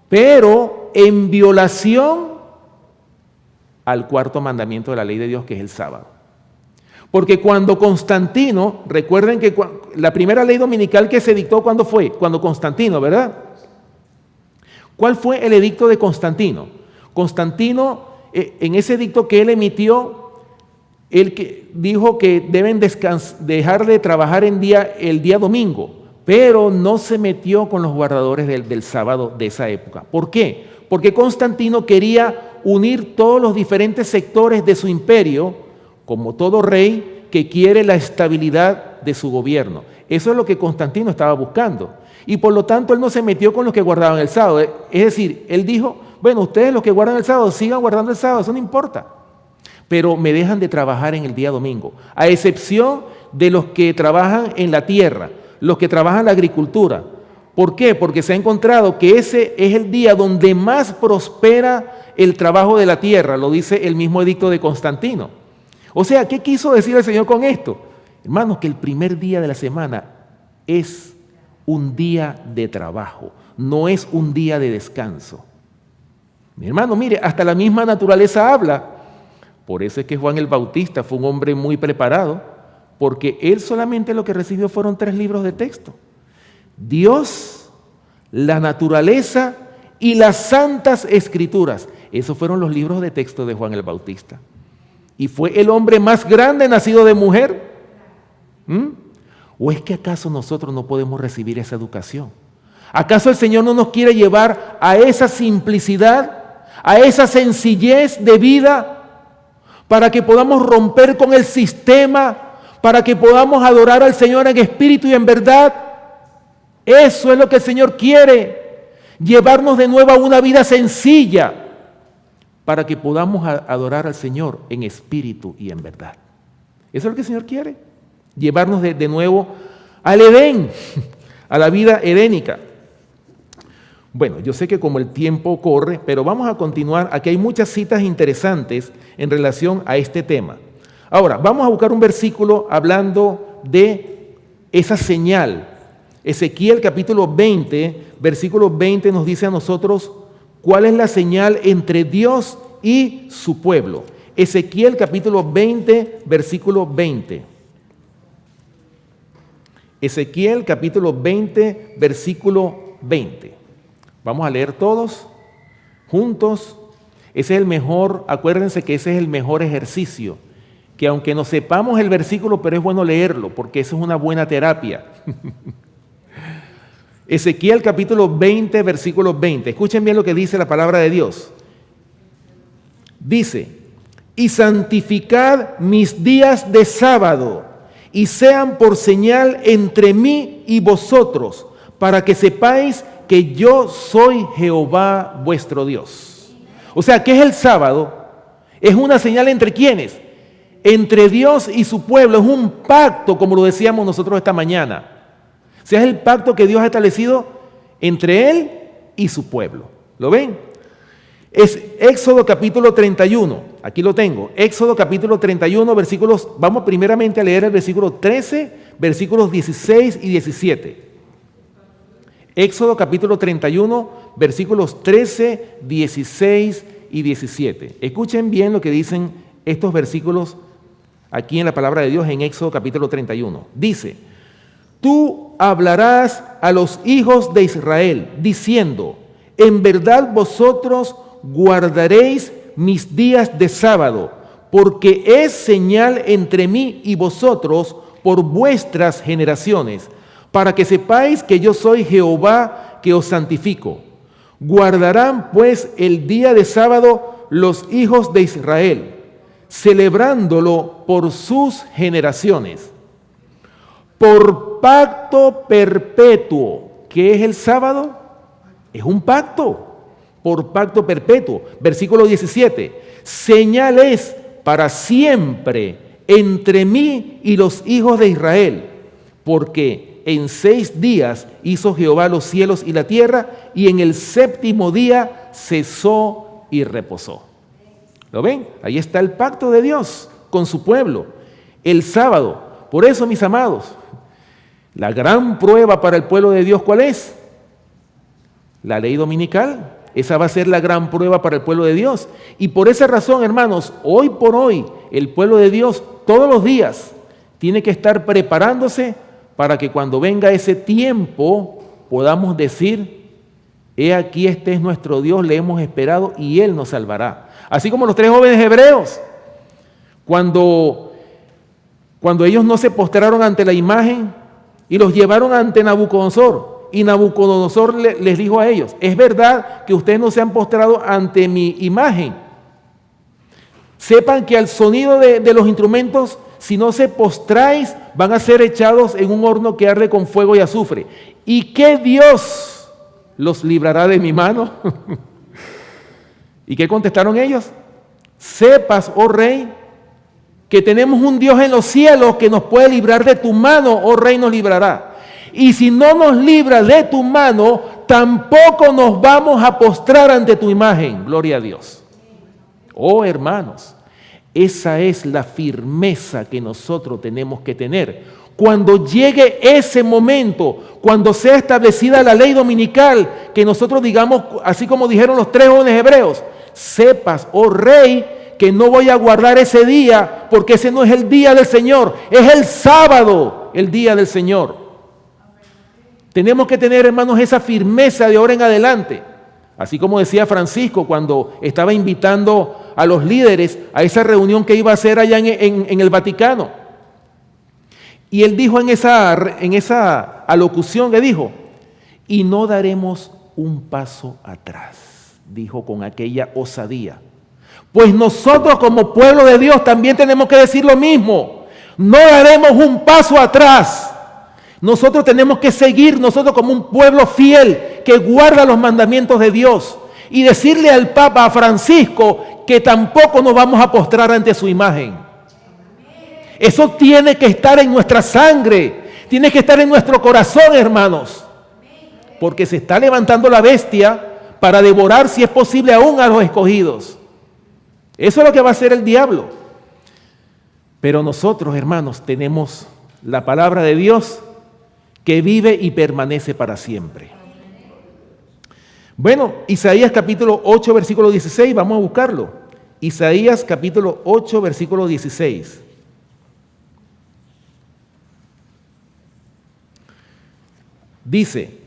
pero en violación al 4º mandamiento de la ley de Dios, que es el sábado. Porque cuando Constantino, recuerden que la primera ley dominical que se dictó, ¿cuándo fue? Cuando Constantino, ¿verdad? ¿Cuál fue el edicto de Constantino? Constantino, en ese edicto que él emitió, él dijo que deben dejar de trabajar el día domingo, pero no se metió con los guardadores del sábado de esa época. ¿Por qué? Porque Constantino quería unir todos los diferentes sectores de su imperio, como todo rey que quiere la estabilidad de su gobierno. Eso es lo que Constantino estaba buscando. Y por lo tanto, él no se metió con los que guardaban el sábado. Es decir, él dijo, bueno, ustedes los que guardan el sábado, sigan guardando el sábado, eso no importa. Pero me dejan de trabajar en el día domingo, a excepción de los que trabajan en la tierra, los que trabajan en la agricultura. ¿Por qué? Porque se ha encontrado que ese es el día donde más prospera el trabajo de la tierra, lo dice el mismo edicto de Constantino. O sea, ¿qué quiso decir el Señor con esto? Hermanos, que el primer día de la semana es un día de trabajo, no es un día de descanso. Mi hermano, mire, hasta la misma naturaleza habla. Por eso es que Juan el Bautista fue un hombre muy preparado, porque él solamente lo que recibió fueron 3 libros de texto. Dios, la naturaleza y las santas escrituras. Esos fueron los libros de texto de Juan el Bautista. Y fue el hombre más grande nacido de mujer. ¿O es que acaso nosotros no podemos recibir esa educación? ¿Acaso el Señor no nos quiere llevar a esa simplicidad, a esa sencillez de vida, para que podamos romper con el sistema, para que podamos adorar al Señor en espíritu y en verdad? Eso es lo que el Señor quiere, llevarnos de nuevo a una vida sencilla, para que podamos adorar al Señor en espíritu y en verdad. Eso es lo que el Señor quiere, llevarnos de nuevo al Edén, a la vida edénica. Bueno, yo sé que como el tiempo corre, pero vamos a continuar. Aquí hay muchas citas interesantes en relación a este tema. Ahora, vamos a buscar un versículo hablando de esa señal. Ezequiel capítulo 20, versículo 20 nos dice a nosotros cuál es la señal entre Dios y su pueblo. Ezequiel capítulo 20, versículo 20. Ezequiel capítulo 20, versículo 20. Vamos a leer todos juntos. Ese es el mejor, acuérdense que ese es el mejor ejercicio, que aunque no sepamos el versículo, pero es bueno leerlo, porque eso es una buena terapia. Ezequiel capítulo 20, versículo 20. Escuchen bien lo que dice la palabra de Dios. Dice, y santificad mis días de sábado, y sean por señal entre mí y vosotros, para que sepáis que yo soy Jehová vuestro Dios. O sea, ¿qué es el sábado? Es una señal entre ¿quiénes? Entre Dios y su pueblo. Es un pacto, como lo decíamos nosotros esta mañana. O sea, es el pacto que Dios ha establecido entre Él y su pueblo. ¿Lo ven? Es Éxodo capítulo 31. Aquí lo tengo. Éxodo capítulo 31, versículos. Vamos primeramente a leer el versículo 13, versículos 16 y 17. Éxodo capítulo 31, versículos 13, 16 y 17. Escuchen bien lo que dicen estos versículos aquí en la palabra de Dios en Éxodo capítulo 31. Dice, tú hablarás a los hijos de Israel, diciendo, en verdad vosotros guardaréis mis días de sábado, porque es señal entre mí y vosotros por vuestras generaciones, para que sepáis que yo soy Jehová que os santifico. Guardarán pues el día de sábado los hijos de Israel, celebrándolo por sus generaciones. Por pacto perpetuo. ¿Qué es el sábado? Es un pacto. Por pacto perpetuo. Versículo 17. Señal es para siempre entre mí y los hijos de Israel, porque en 6 días hizo Jehová los cielos y la tierra, y en el 7º día cesó y reposó. ¿Lo ven? Ahí está el pacto de Dios con su pueblo. El sábado. Por eso, mis amados, la gran prueba para el pueblo de Dios, ¿cuál es? La ley dominical. Esa va a ser la gran prueba para el pueblo de Dios. Y por esa razón, hermanos, hoy por hoy, el pueblo de Dios, todos los días, tiene que estar preparándose para que cuando venga ese tiempo podamos decir, he aquí, este es nuestro Dios, le hemos esperado y Él nos salvará. Así como los 3 jóvenes hebreos, cuando ellos no se postraron ante la imagen y los llevaron ante Nabucodonosor, y Nabucodonosor les dijo a ellos: es verdad que ustedes no se han postrado ante mi imagen. Sepan que al sonido de los instrumentos, si no se postráis, van a ser echados en un horno que arde con fuego y azufre. ¿Y qué Dios los librará de mi mano? ¿Y qué contestaron ellos? Sepas, oh rey, que tenemos un Dios en los cielos que nos puede librar de tu mano, oh rey, nos librará. Y si no nos libra de tu mano, tampoco nos vamos a postrar ante tu imagen. Gloria a Dios. Oh hermanos, esa es la firmeza que nosotros tenemos que tener. Cuando llegue ese momento, cuando sea establecida la ley dominical, que nosotros digamos, así como dijeron los 3 jóvenes hebreos: sepas, oh rey, que no voy a guardar ese día, porque ese no es el día del Señor, es el sábado, el día del Señor. Tenemos que tener, hermanos, esa firmeza de ahora en adelante. Así como decía Francisco cuando estaba invitando a los líderes a esa reunión que iba a hacer allá en el Vaticano. Y él dijo en esa alocución, que dijo: y no daremos un paso atrás, dijo con aquella osadía. Pues nosotros como pueblo de Dios también tenemos que decir lo mismo. No daremos un paso atrás. Nosotros tenemos que seguir, nosotros como un pueblo fiel que guarda los mandamientos de Dios, y decirle al Papa Francisco que tampoco nos vamos a postrar ante su imagen. Eso tiene que estar en nuestra sangre, tiene que estar en nuestro corazón, hermanos, porque se está levantando la bestia para devorar, si es posible, aún a los escogidos. Eso es lo que va a hacer el diablo. Pero nosotros, hermanos, tenemos la palabra de Dios que vive y permanece para siempre. Bueno, Isaías capítulo 8, versículo 16, vamos a buscarlo. Isaías capítulo 8, versículo 16. Dice: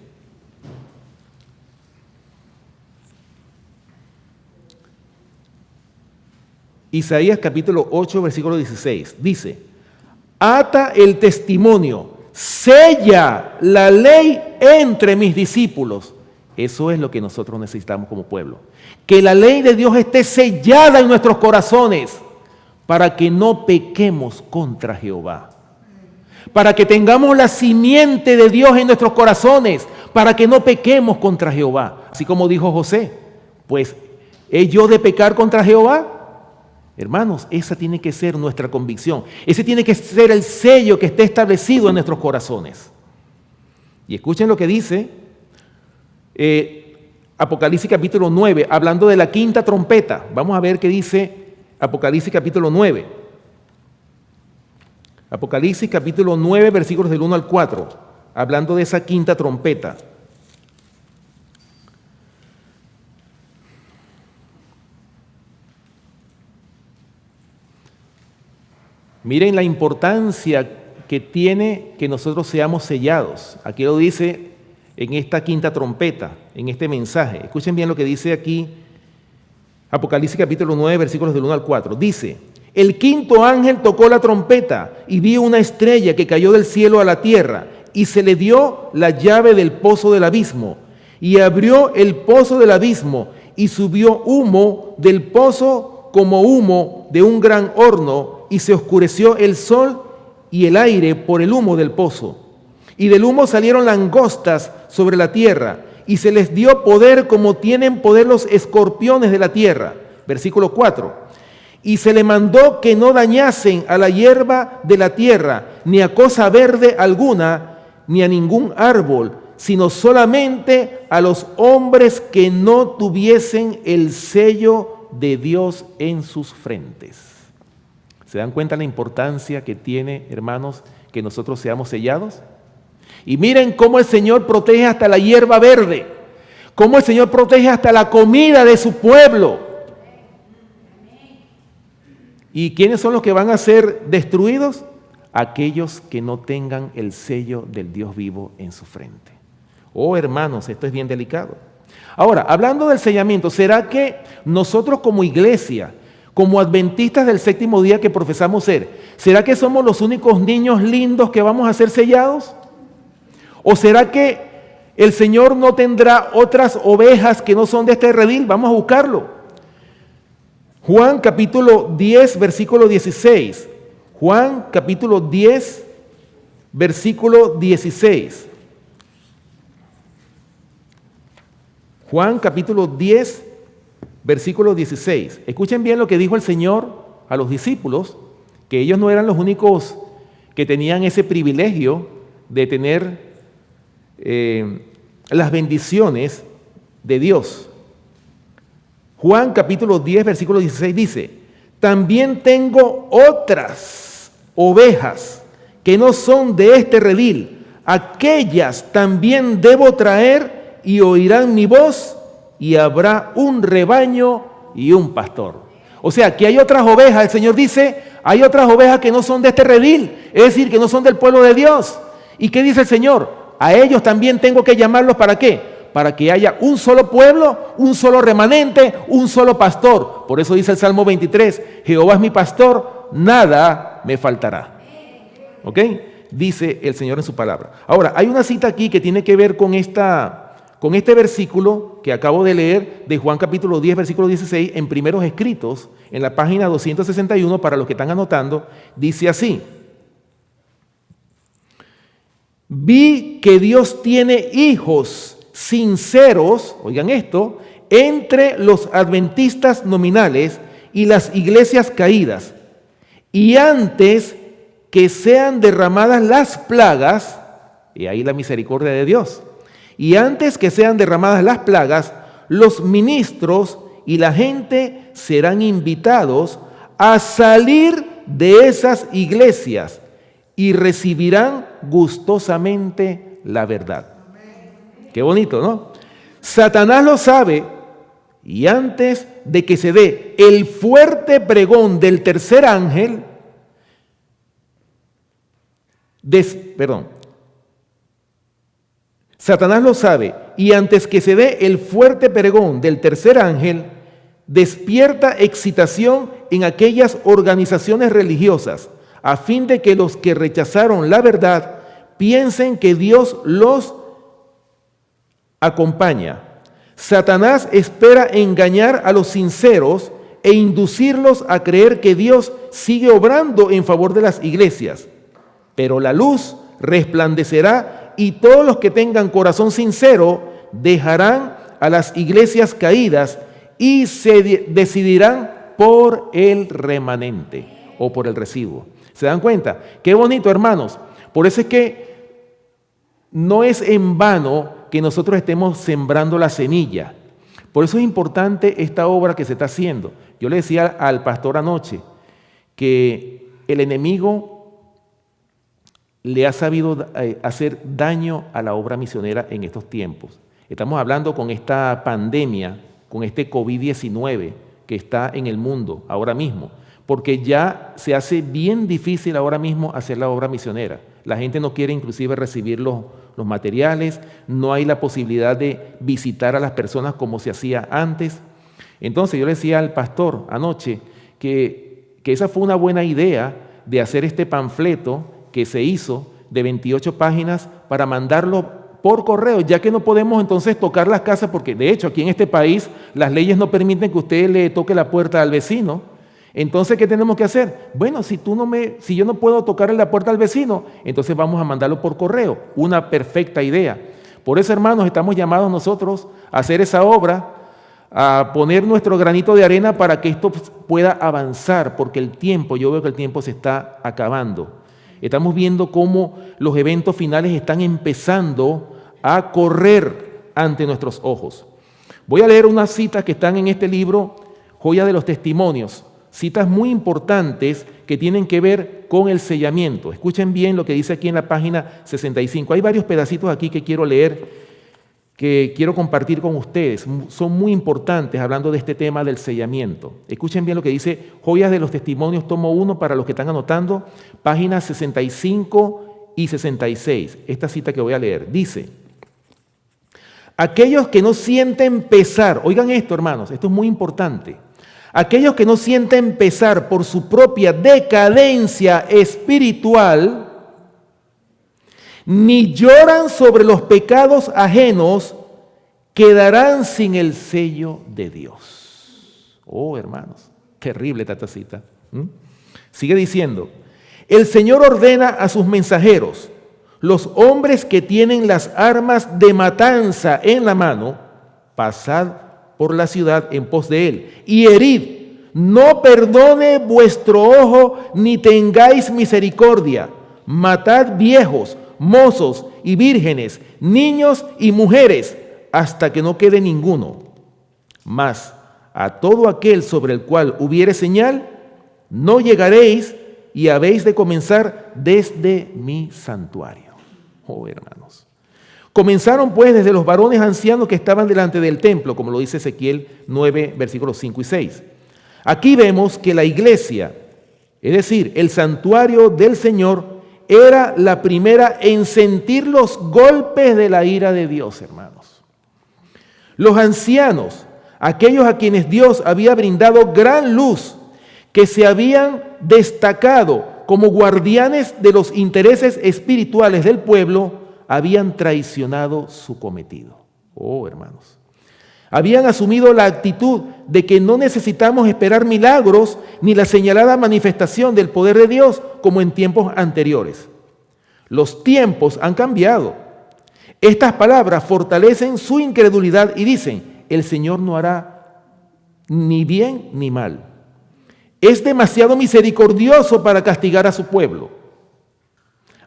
Isaías capítulo 8, versículo 16, dice: ata el testimonio, sella la ley entre mis discípulos. Eso es lo que nosotros necesitamos como pueblo. Que la ley de Dios esté sellada en nuestros corazones para que no pequemos contra Jehová. Para que tengamos la simiente de Dios en nuestros corazones, para que no pequemos contra Jehová. Así como dijo José: pues, ¿he yo de pecar contra Jehová? Hermanos, esa tiene que ser nuestra convicción. Ese tiene que ser el sello que esté establecido en nuestros corazones. Y escuchen lo que dice Apocalipsis capítulo 9, hablando de la quinta trompeta. Vamos a ver qué dice Apocalipsis capítulo 9. Apocalipsis capítulo 9, versículos del 1 al 4, hablando de esa quinta trompeta. Miren la importancia que tiene que nosotros seamos sellados. Aquí lo dice en esta quinta trompeta, en este mensaje. Escuchen bien lo que dice aquí Apocalipsis capítulo 9, versículos del 1 al 4. Dice: el quinto ángel tocó la trompeta y vi una estrella que cayó del cielo a la tierra, y se le dio la llave del pozo del abismo, y abrió el pozo del abismo, y subió humo del pozo como humo de un gran horno, y se oscureció el sol y el aire por el humo del pozo. Y del humo salieron langostas sobre la tierra, y se les dio poder como tienen poder los escorpiones de la tierra. Versículo 4. Y se le mandó que no dañasen a la hierba de la tierra, ni a cosa verde alguna, ni a ningún árbol, sino solamente a los hombres que no tuviesen el sello de Dios en sus frentes. ¿Se dan cuenta la importancia que tiene, hermanos, que nosotros seamos sellados? Y miren cómo el Señor protege hasta la hierba verde, cómo el Señor protege hasta la comida de su pueblo. ¿Y quiénes son los que van a ser destruidos? Aquellos que no tengan el sello del Dios vivo en su frente. Oh, hermanos, esto es bien delicado. Ahora, hablando del sellamiento, ¿será que nosotros como iglesia, como adventistas del séptimo día que profesamos ser, ¿será que somos los únicos niños lindos que vamos a ser sellados? ¿O será que el Señor no tendrá otras ovejas que no son de este redil. Vamos a buscarlo. Juan capítulo 10, versículo 16. Juan capítulo 10, versículo 16. Juan capítulo 10, versículo 16. Escuchen bien lo que dijo el Señor a los discípulos, que ellos no eran los únicos que tenían ese privilegio de tener las bendiciones de Dios. Juan capítulo 10, versículo 16 dice: también tengo otras ovejas que no son de este redil, aquellas también debo traer y oirán mi voz, y habrá un rebaño y un pastor. O sea, que hay otras ovejas, el Señor dice, hay otras ovejas que no son de este redil, es decir, que no son del pueblo de Dios. ¿Y qué dice el Señor? A ellos también tengo que llamarlos, ¿para qué? Para que haya un solo pueblo, un solo remanente, un solo pastor. Por eso dice el Salmo 23, Jehová es mi pastor, nada me faltará. ¿Ok? Dice el Señor en su palabra. Ahora, hay una cita aquí que tiene que ver con este versículo que acabo de leer de Juan capítulo 10, versículo 16, en Primeros Escritos, en la página 261, para los que están anotando, dice así: vi que Dios tiene hijos sinceros, oigan esto, entre los adventistas nominales y las iglesias caídas, y antes que sean derramadas las plagas, y ahí la misericordia de Dios, y antes que sean derramadas las plagas, los ministros y la gente serán invitados a salir de esas iglesias y recibirán gustosamente la verdad. Qué bonito, ¿no? Satanás lo sabe, y antes de que se dé el fuerte pregón del tercer ángel, Satanás lo sabe, y antes que se dé el fuerte pregón del tercer ángel, despierta excitación en aquellas organizaciones religiosas, a fin de que los que rechazaron la verdad piensen que Dios los acompaña. Satanás espera engañar a los sinceros e inducirlos a creer que Dios sigue obrando en favor de las iglesias. Pero la luz resplandecerá y todos los que tengan corazón sincero dejarán a las iglesias caídas y se decidirán por el remanente o por el residuo. ¿Se dan cuenta? Qué bonito, hermanos. Por eso es que no es en vano que nosotros estemos sembrando la semilla. Por eso es importante esta obra que se está haciendo. Yo le decía al pastor anoche que el enemigo le ha sabido hacer daño a la obra misionera en estos tiempos. Estamos hablando con esta pandemia, con este COVID-19 que está en el mundo ahora mismo, porque ya se hace bien difícil ahora mismo hacer la obra misionera. La gente no quiere inclusive recibir los materiales, no hay la posibilidad de visitar a las personas como se hacía antes. Entonces yo le decía al pastor anoche que esa fue una buena idea de hacer este panfleto que se hizo de 28 páginas para mandarlo por correo, ya que no podemos entonces tocar las casas, porque de hecho aquí en este país las leyes no permiten que usted le toque la puerta al vecino. Entonces, ¿qué tenemos que hacer? Bueno, si yo no puedo tocarle la puerta al vecino, entonces vamos a mandarlo por correo. Una perfecta idea. Por eso, hermanos, estamos llamados nosotros a hacer esa obra, a poner nuestro granito de arena para que esto pueda avanzar, porque yo veo que el tiempo se está acabando. Estamos viendo cómo los eventos finales están empezando a correr ante nuestros ojos. Voy a leer unas citas que están en este libro, Joya de los Testimonios. Citas muy importantes que tienen que ver con el sellamiento. Escuchen bien lo que dice aquí en la página 65. Hay varios pedacitos aquí que quiero leer, que quiero compartir con ustedes. Son muy importantes hablando de este tema del sellamiento. Escuchen bien lo que dice Joyas de los Testimonios, tomo 1, para los que están anotando, páginas 65 y 66. Esta cita que voy a leer dice: aquellos que no sienten pesar, oigan esto, hermanos, esto es muy importante. Aquellos que no sienten pesar por su propia decadencia espiritual, ni lloran sobre los pecados ajenos, quedarán sin el sello de Dios. Oh, hermanos, terrible esta cita. Sigue diciendo, el Señor ordena a sus mensajeros, los hombres que tienen las armas de matanza en la mano, pasad por la ciudad en pos de él y herid. No perdone vuestro ojo ni tengáis misericordia. Matad viejos, mozos y vírgenes, niños y mujeres, hasta que no quede ninguno. Mas a todo aquel sobre el cual hubiere señal, no llegaréis y habéis de comenzar desde mi santuario. Oh, hermanos. Comenzaron pues desde los varones ancianos que estaban delante del templo, como lo dice Ezequiel 9, versículos 5 y 6. Aquí vemos que la iglesia, es decir, el santuario del Señor, era la primera en sentir los golpes de la ira de Dios, hermanos. Los ancianos, aquellos a quienes Dios había brindado gran luz, que se habían destacado como guardianes de los intereses espirituales del pueblo, habían traicionado su cometido. Oh, hermanos. Habían asumido la actitud de que no necesitamos esperar milagros ni la señalada manifestación del poder de Dios como en tiempos anteriores. Los tiempos han cambiado. Estas palabras fortalecen su incredulidad y dicen, el Señor no hará ni bien ni mal. Es demasiado misericordioso para castigar a su pueblo.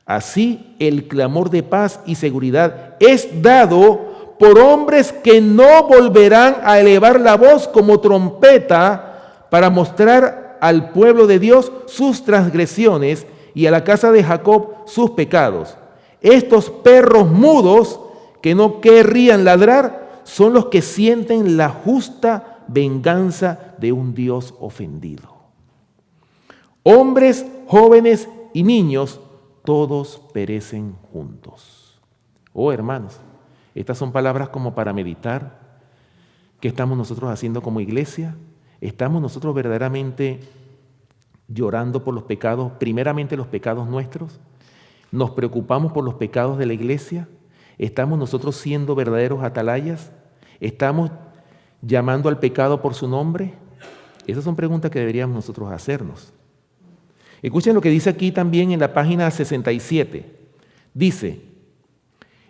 Así, el clamor de paz y seguridad es dado por hombres que no volverán a elevar la voz como trompeta para mostrar al pueblo de Dios sus transgresiones y a la casa de Jacob sus pecados. Estos perros mudos que no querrían ladrar son los que sienten la justa venganza de un Dios ofendido. Hombres, jóvenes y niños, todos perecen juntos. Oh, hermanos, estas son palabras como para meditar. ¿Qué estamos nosotros haciendo como iglesia? ¿Estamos nosotros verdaderamente llorando por los pecados, primeramente los pecados nuestros? ¿Nos preocupamos por los pecados de la iglesia? ¿Estamos nosotros siendo verdaderos atalayas? ¿Estamos llamando al pecado por su nombre? Esas son preguntas que deberíamos nosotros hacernos. Escuchen lo que dice aquí también en la página 67. Dice,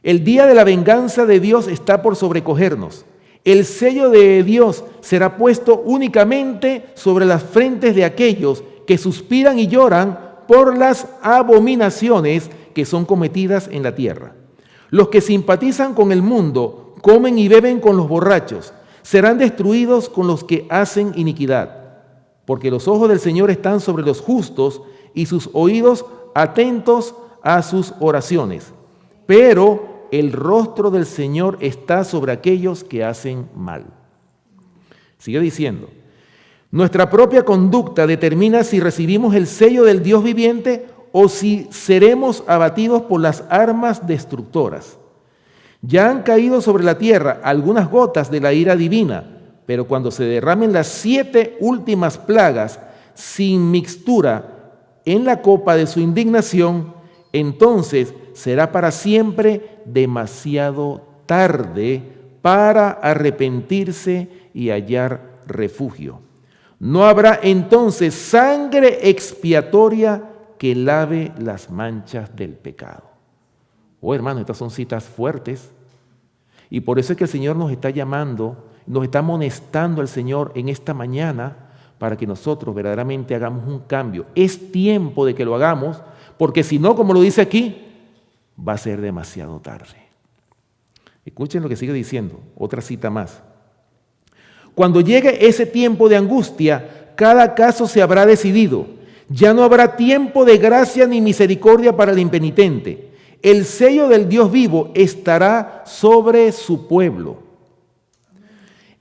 el día de la venganza de Dios está por sobrecogernos. El sello de Dios será puesto únicamente sobre las frentes de aquellos que suspiran y lloran por las abominaciones que son cometidas en la tierra. Los que simpatizan con el mundo, comen y beben con los borrachos, serán destruidos con los que hacen iniquidad. Porque los ojos del Señor están sobre los justos y sus oídos atentos a sus oraciones. Pero el rostro del Señor está sobre aquellos que hacen mal. Sigue diciendo, nuestra propia conducta determina si recibimos el sello del Dios viviente o si seremos abatidos por las armas destructoras. Ya han caído sobre la tierra algunas gotas de la ira divina, pero cuando se derramen las 7 últimas plagas sin mixtura en la copa de su indignación, entonces será para siempre demasiado tarde para arrepentirse y hallar refugio. No habrá entonces sangre expiatoria que lave las manchas del pecado. Oh, hermano, estas son citas fuertes. Y por eso es que el Señor nos está llamando, nos está amonestando al Señor en esta mañana para que nosotros verdaderamente hagamos un cambio. Es tiempo de que lo hagamos, porque si no, como lo dice aquí, va a ser demasiado tarde. Escuchen lo que sigue diciendo, otra cita más. Cuando llegue ese tiempo de angustia, cada caso se habrá decidido. Ya no habrá tiempo de gracia ni misericordia para el impenitente. El sello del Dios vivo estará sobre su pueblo.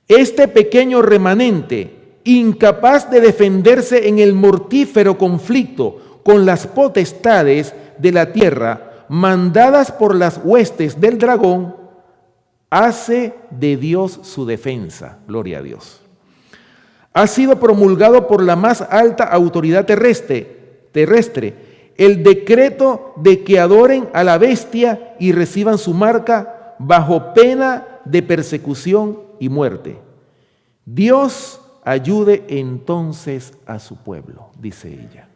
Este pequeño remanente, incapaz de defenderse en el mortífero conflicto con las potestades de la tierra, mandadas por las huestes del dragón, hace de Dios su defensa. Gloria a Dios. Ha sido promulgado por la más alta autoridad terrestre. el decreto de que adoren a la bestia y reciban su marca bajo pena de persecución y muerte. Dios ayude entonces a su pueblo, dice ella.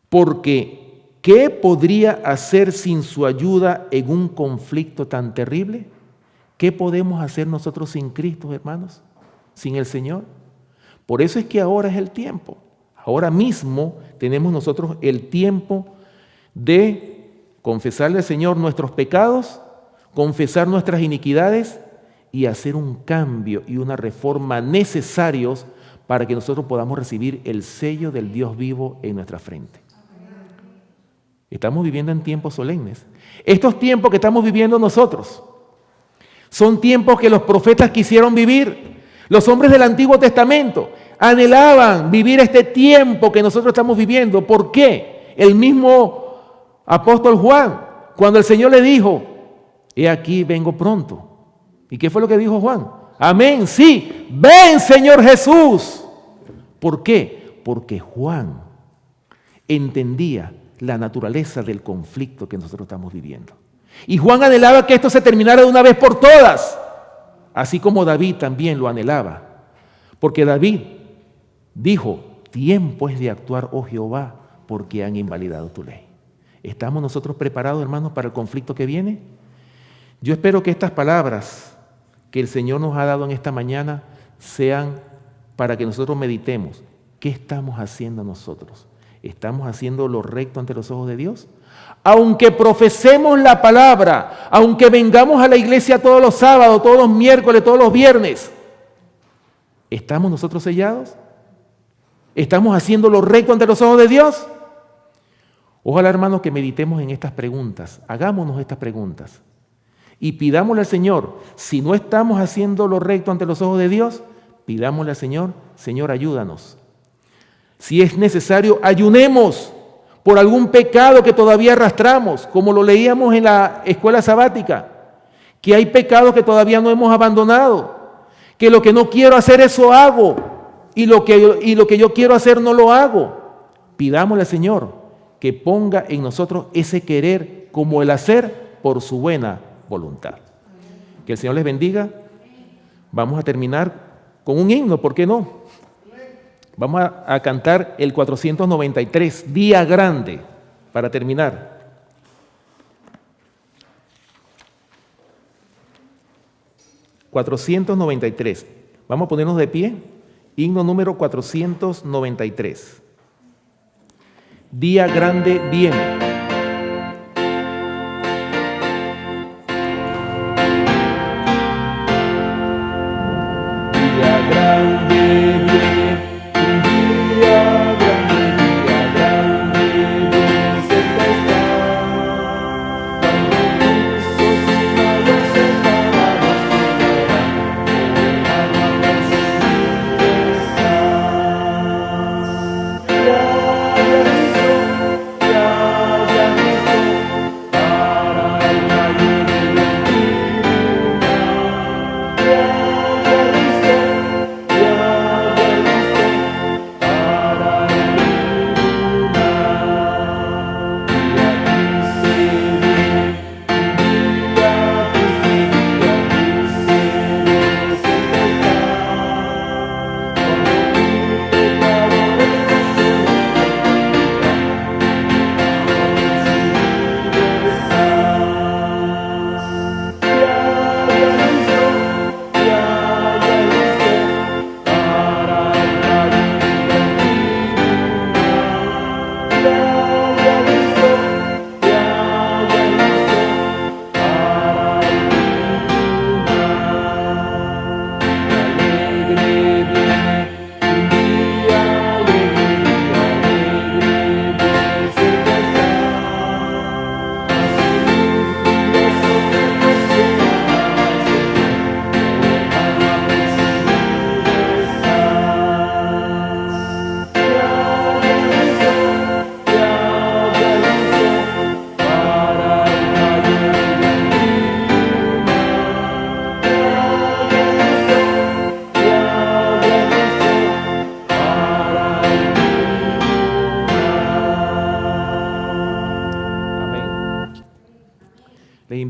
Porque, ¿qué podría hacer sin su ayuda en un conflicto tan terrible? ¿Qué podemos hacer nosotros sin Cristo, hermanos? Sin el Señor. Por eso es que ahora es el tiempo. Ahora mismo tenemos nosotros el tiempo de confesarle al Señor nuestros pecados, confesar nuestras iniquidades y hacer un cambio y una reforma necesarios para que nosotros podamos recibir el sello del Dios vivo en nuestra frente. Estamos viviendo en tiempos solemnes. Estos tiempos que estamos viviendo nosotros son tiempos que los profetas quisieron vivir. Los hombres del Antiguo Testamento anhelaban vivir este tiempo que nosotros estamos viviendo. ¿Por qué? El mismo apóstol Juan, cuando el Señor le dijo, he aquí vengo pronto. ¿Y qué fue lo que dijo Juan? Amén, sí, ven Señor Jesús. ¿Por qué? Porque Juan entendía la naturaleza del conflicto que nosotros estamos viviendo. Y Juan anhelaba que esto se terminara de una vez por todas, así como David también lo anhelaba. Porque David dijo, tiempo es de actuar, oh Jehová, porque han invalidado tu ley. ¿Estamos nosotros preparados, hermanos, para el conflicto que viene? Yo espero que estas palabras que el Señor nos ha dado en esta mañana sean para que nosotros meditemos. ¿Qué estamos haciendo nosotros? ¿Estamos haciendo lo recto ante los ojos de Dios? Aunque profesemos la palabra, aunque vengamos a la iglesia todos los sábados, todos los miércoles, todos los viernes, ¿estamos nosotros sellados? ¿Estamos haciendo lo recto ante los ojos de Dios? Ojalá, hermanos, que meditemos en estas preguntas, hagámonos estas preguntas y pidámosle al Señor, si no estamos haciendo lo recto ante los ojos de Dios, pidámosle al Señor, Señor, ayúdanos. Si es necesario, ayunemos por algún pecado que todavía arrastramos, como lo leíamos en la escuela sabática, que hay pecados que todavía no hemos abandonado, que lo que no quiero hacer eso hago, y lo que yo quiero hacer no lo hago. Pidámosle al Señor que ponga en nosotros ese querer como el hacer por su buena voluntad. Que el Señor les bendiga. Vamos a terminar con un himno, ¿por qué no? Vamos a cantar el 493, Día Grande, para terminar. ...493... Vamos a ponernos de pie. Himno número 493. Día grande viene. Día grande viene.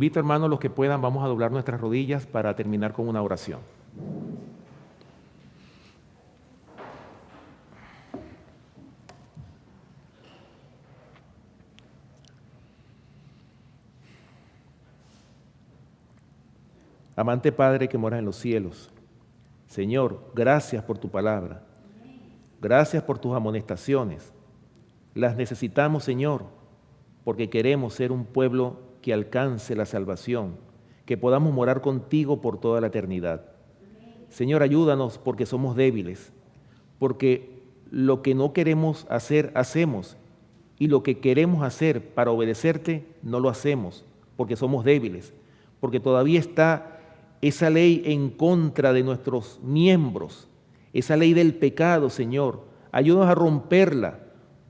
invito, hermanos, los que puedan, vamos a doblar nuestras rodillas para terminar con una oración. Amante Padre que moras en los cielos, Señor, gracias por tu palabra. Gracias por tus amonestaciones. Las necesitamos, Señor, porque queremos ser un pueblo que alcance la salvación, que podamos morar contigo por toda la eternidad. Señor, ayúdanos porque somos débiles, porque lo que no queremos hacer, hacemos, y lo que queremos hacer para obedecerte, no lo hacemos, porque somos débiles, porque todavía está esa ley en contra de nuestros miembros, esa ley del pecado, Señor. Ayúdanos a romperla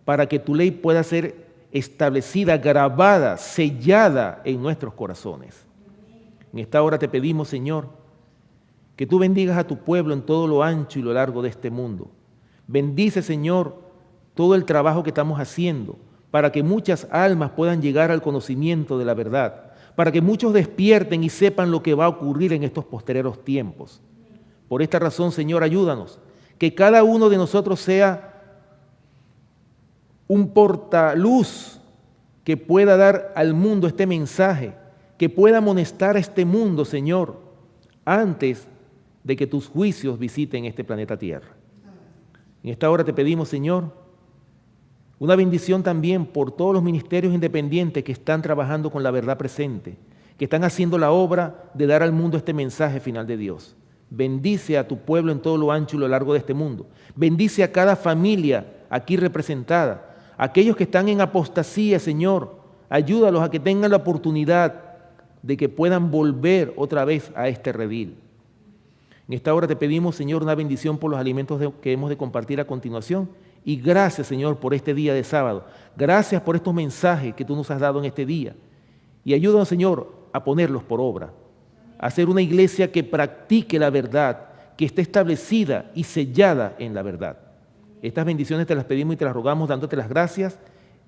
para que tu ley pueda ser establecida, grabada, sellada en nuestros corazones. En esta hora te pedimos, Señor, que tú bendigas a tu pueblo en todo lo ancho y lo largo de este mundo. Bendice, Señor, todo el trabajo que estamos haciendo para que muchas almas puedan llegar al conocimiento de la verdad, para que muchos despierten y sepan lo que va a ocurrir en estos postreros tiempos. Por esta razón, Señor, ayúdanos, que cada uno de nosotros sea un portaluz que pueda dar al mundo este mensaje, que pueda amonestar a este mundo, Señor, antes de que tus juicios visiten este planeta Tierra. En esta hora te pedimos, Señor, una bendición también por todos los ministerios independientes que están trabajando con la verdad presente, que están haciendo la obra de dar al mundo este mensaje final de Dios. Bendice a tu pueblo en todo lo ancho y lo largo de este mundo. Bendice a cada familia aquí representada. Aquellos que están en apostasía, Señor, ayúdalos a que tengan la oportunidad de que puedan volver otra vez a este redil. En esta hora te pedimos, Señor, una bendición por los alimentos que hemos de compartir a continuación. Y gracias, Señor, por este día de sábado. Gracias por estos mensajes que tú nos has dado en este día. Y ayúdanos, Señor, a ponerlos por obra. A ser una iglesia que practique la verdad, que esté establecida y sellada en la verdad. Estas bendiciones te las pedimos y te las rogamos dándote las gracias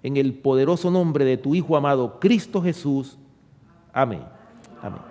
en el poderoso nombre de tu Hijo amado, Cristo Jesús. Amén. Amén.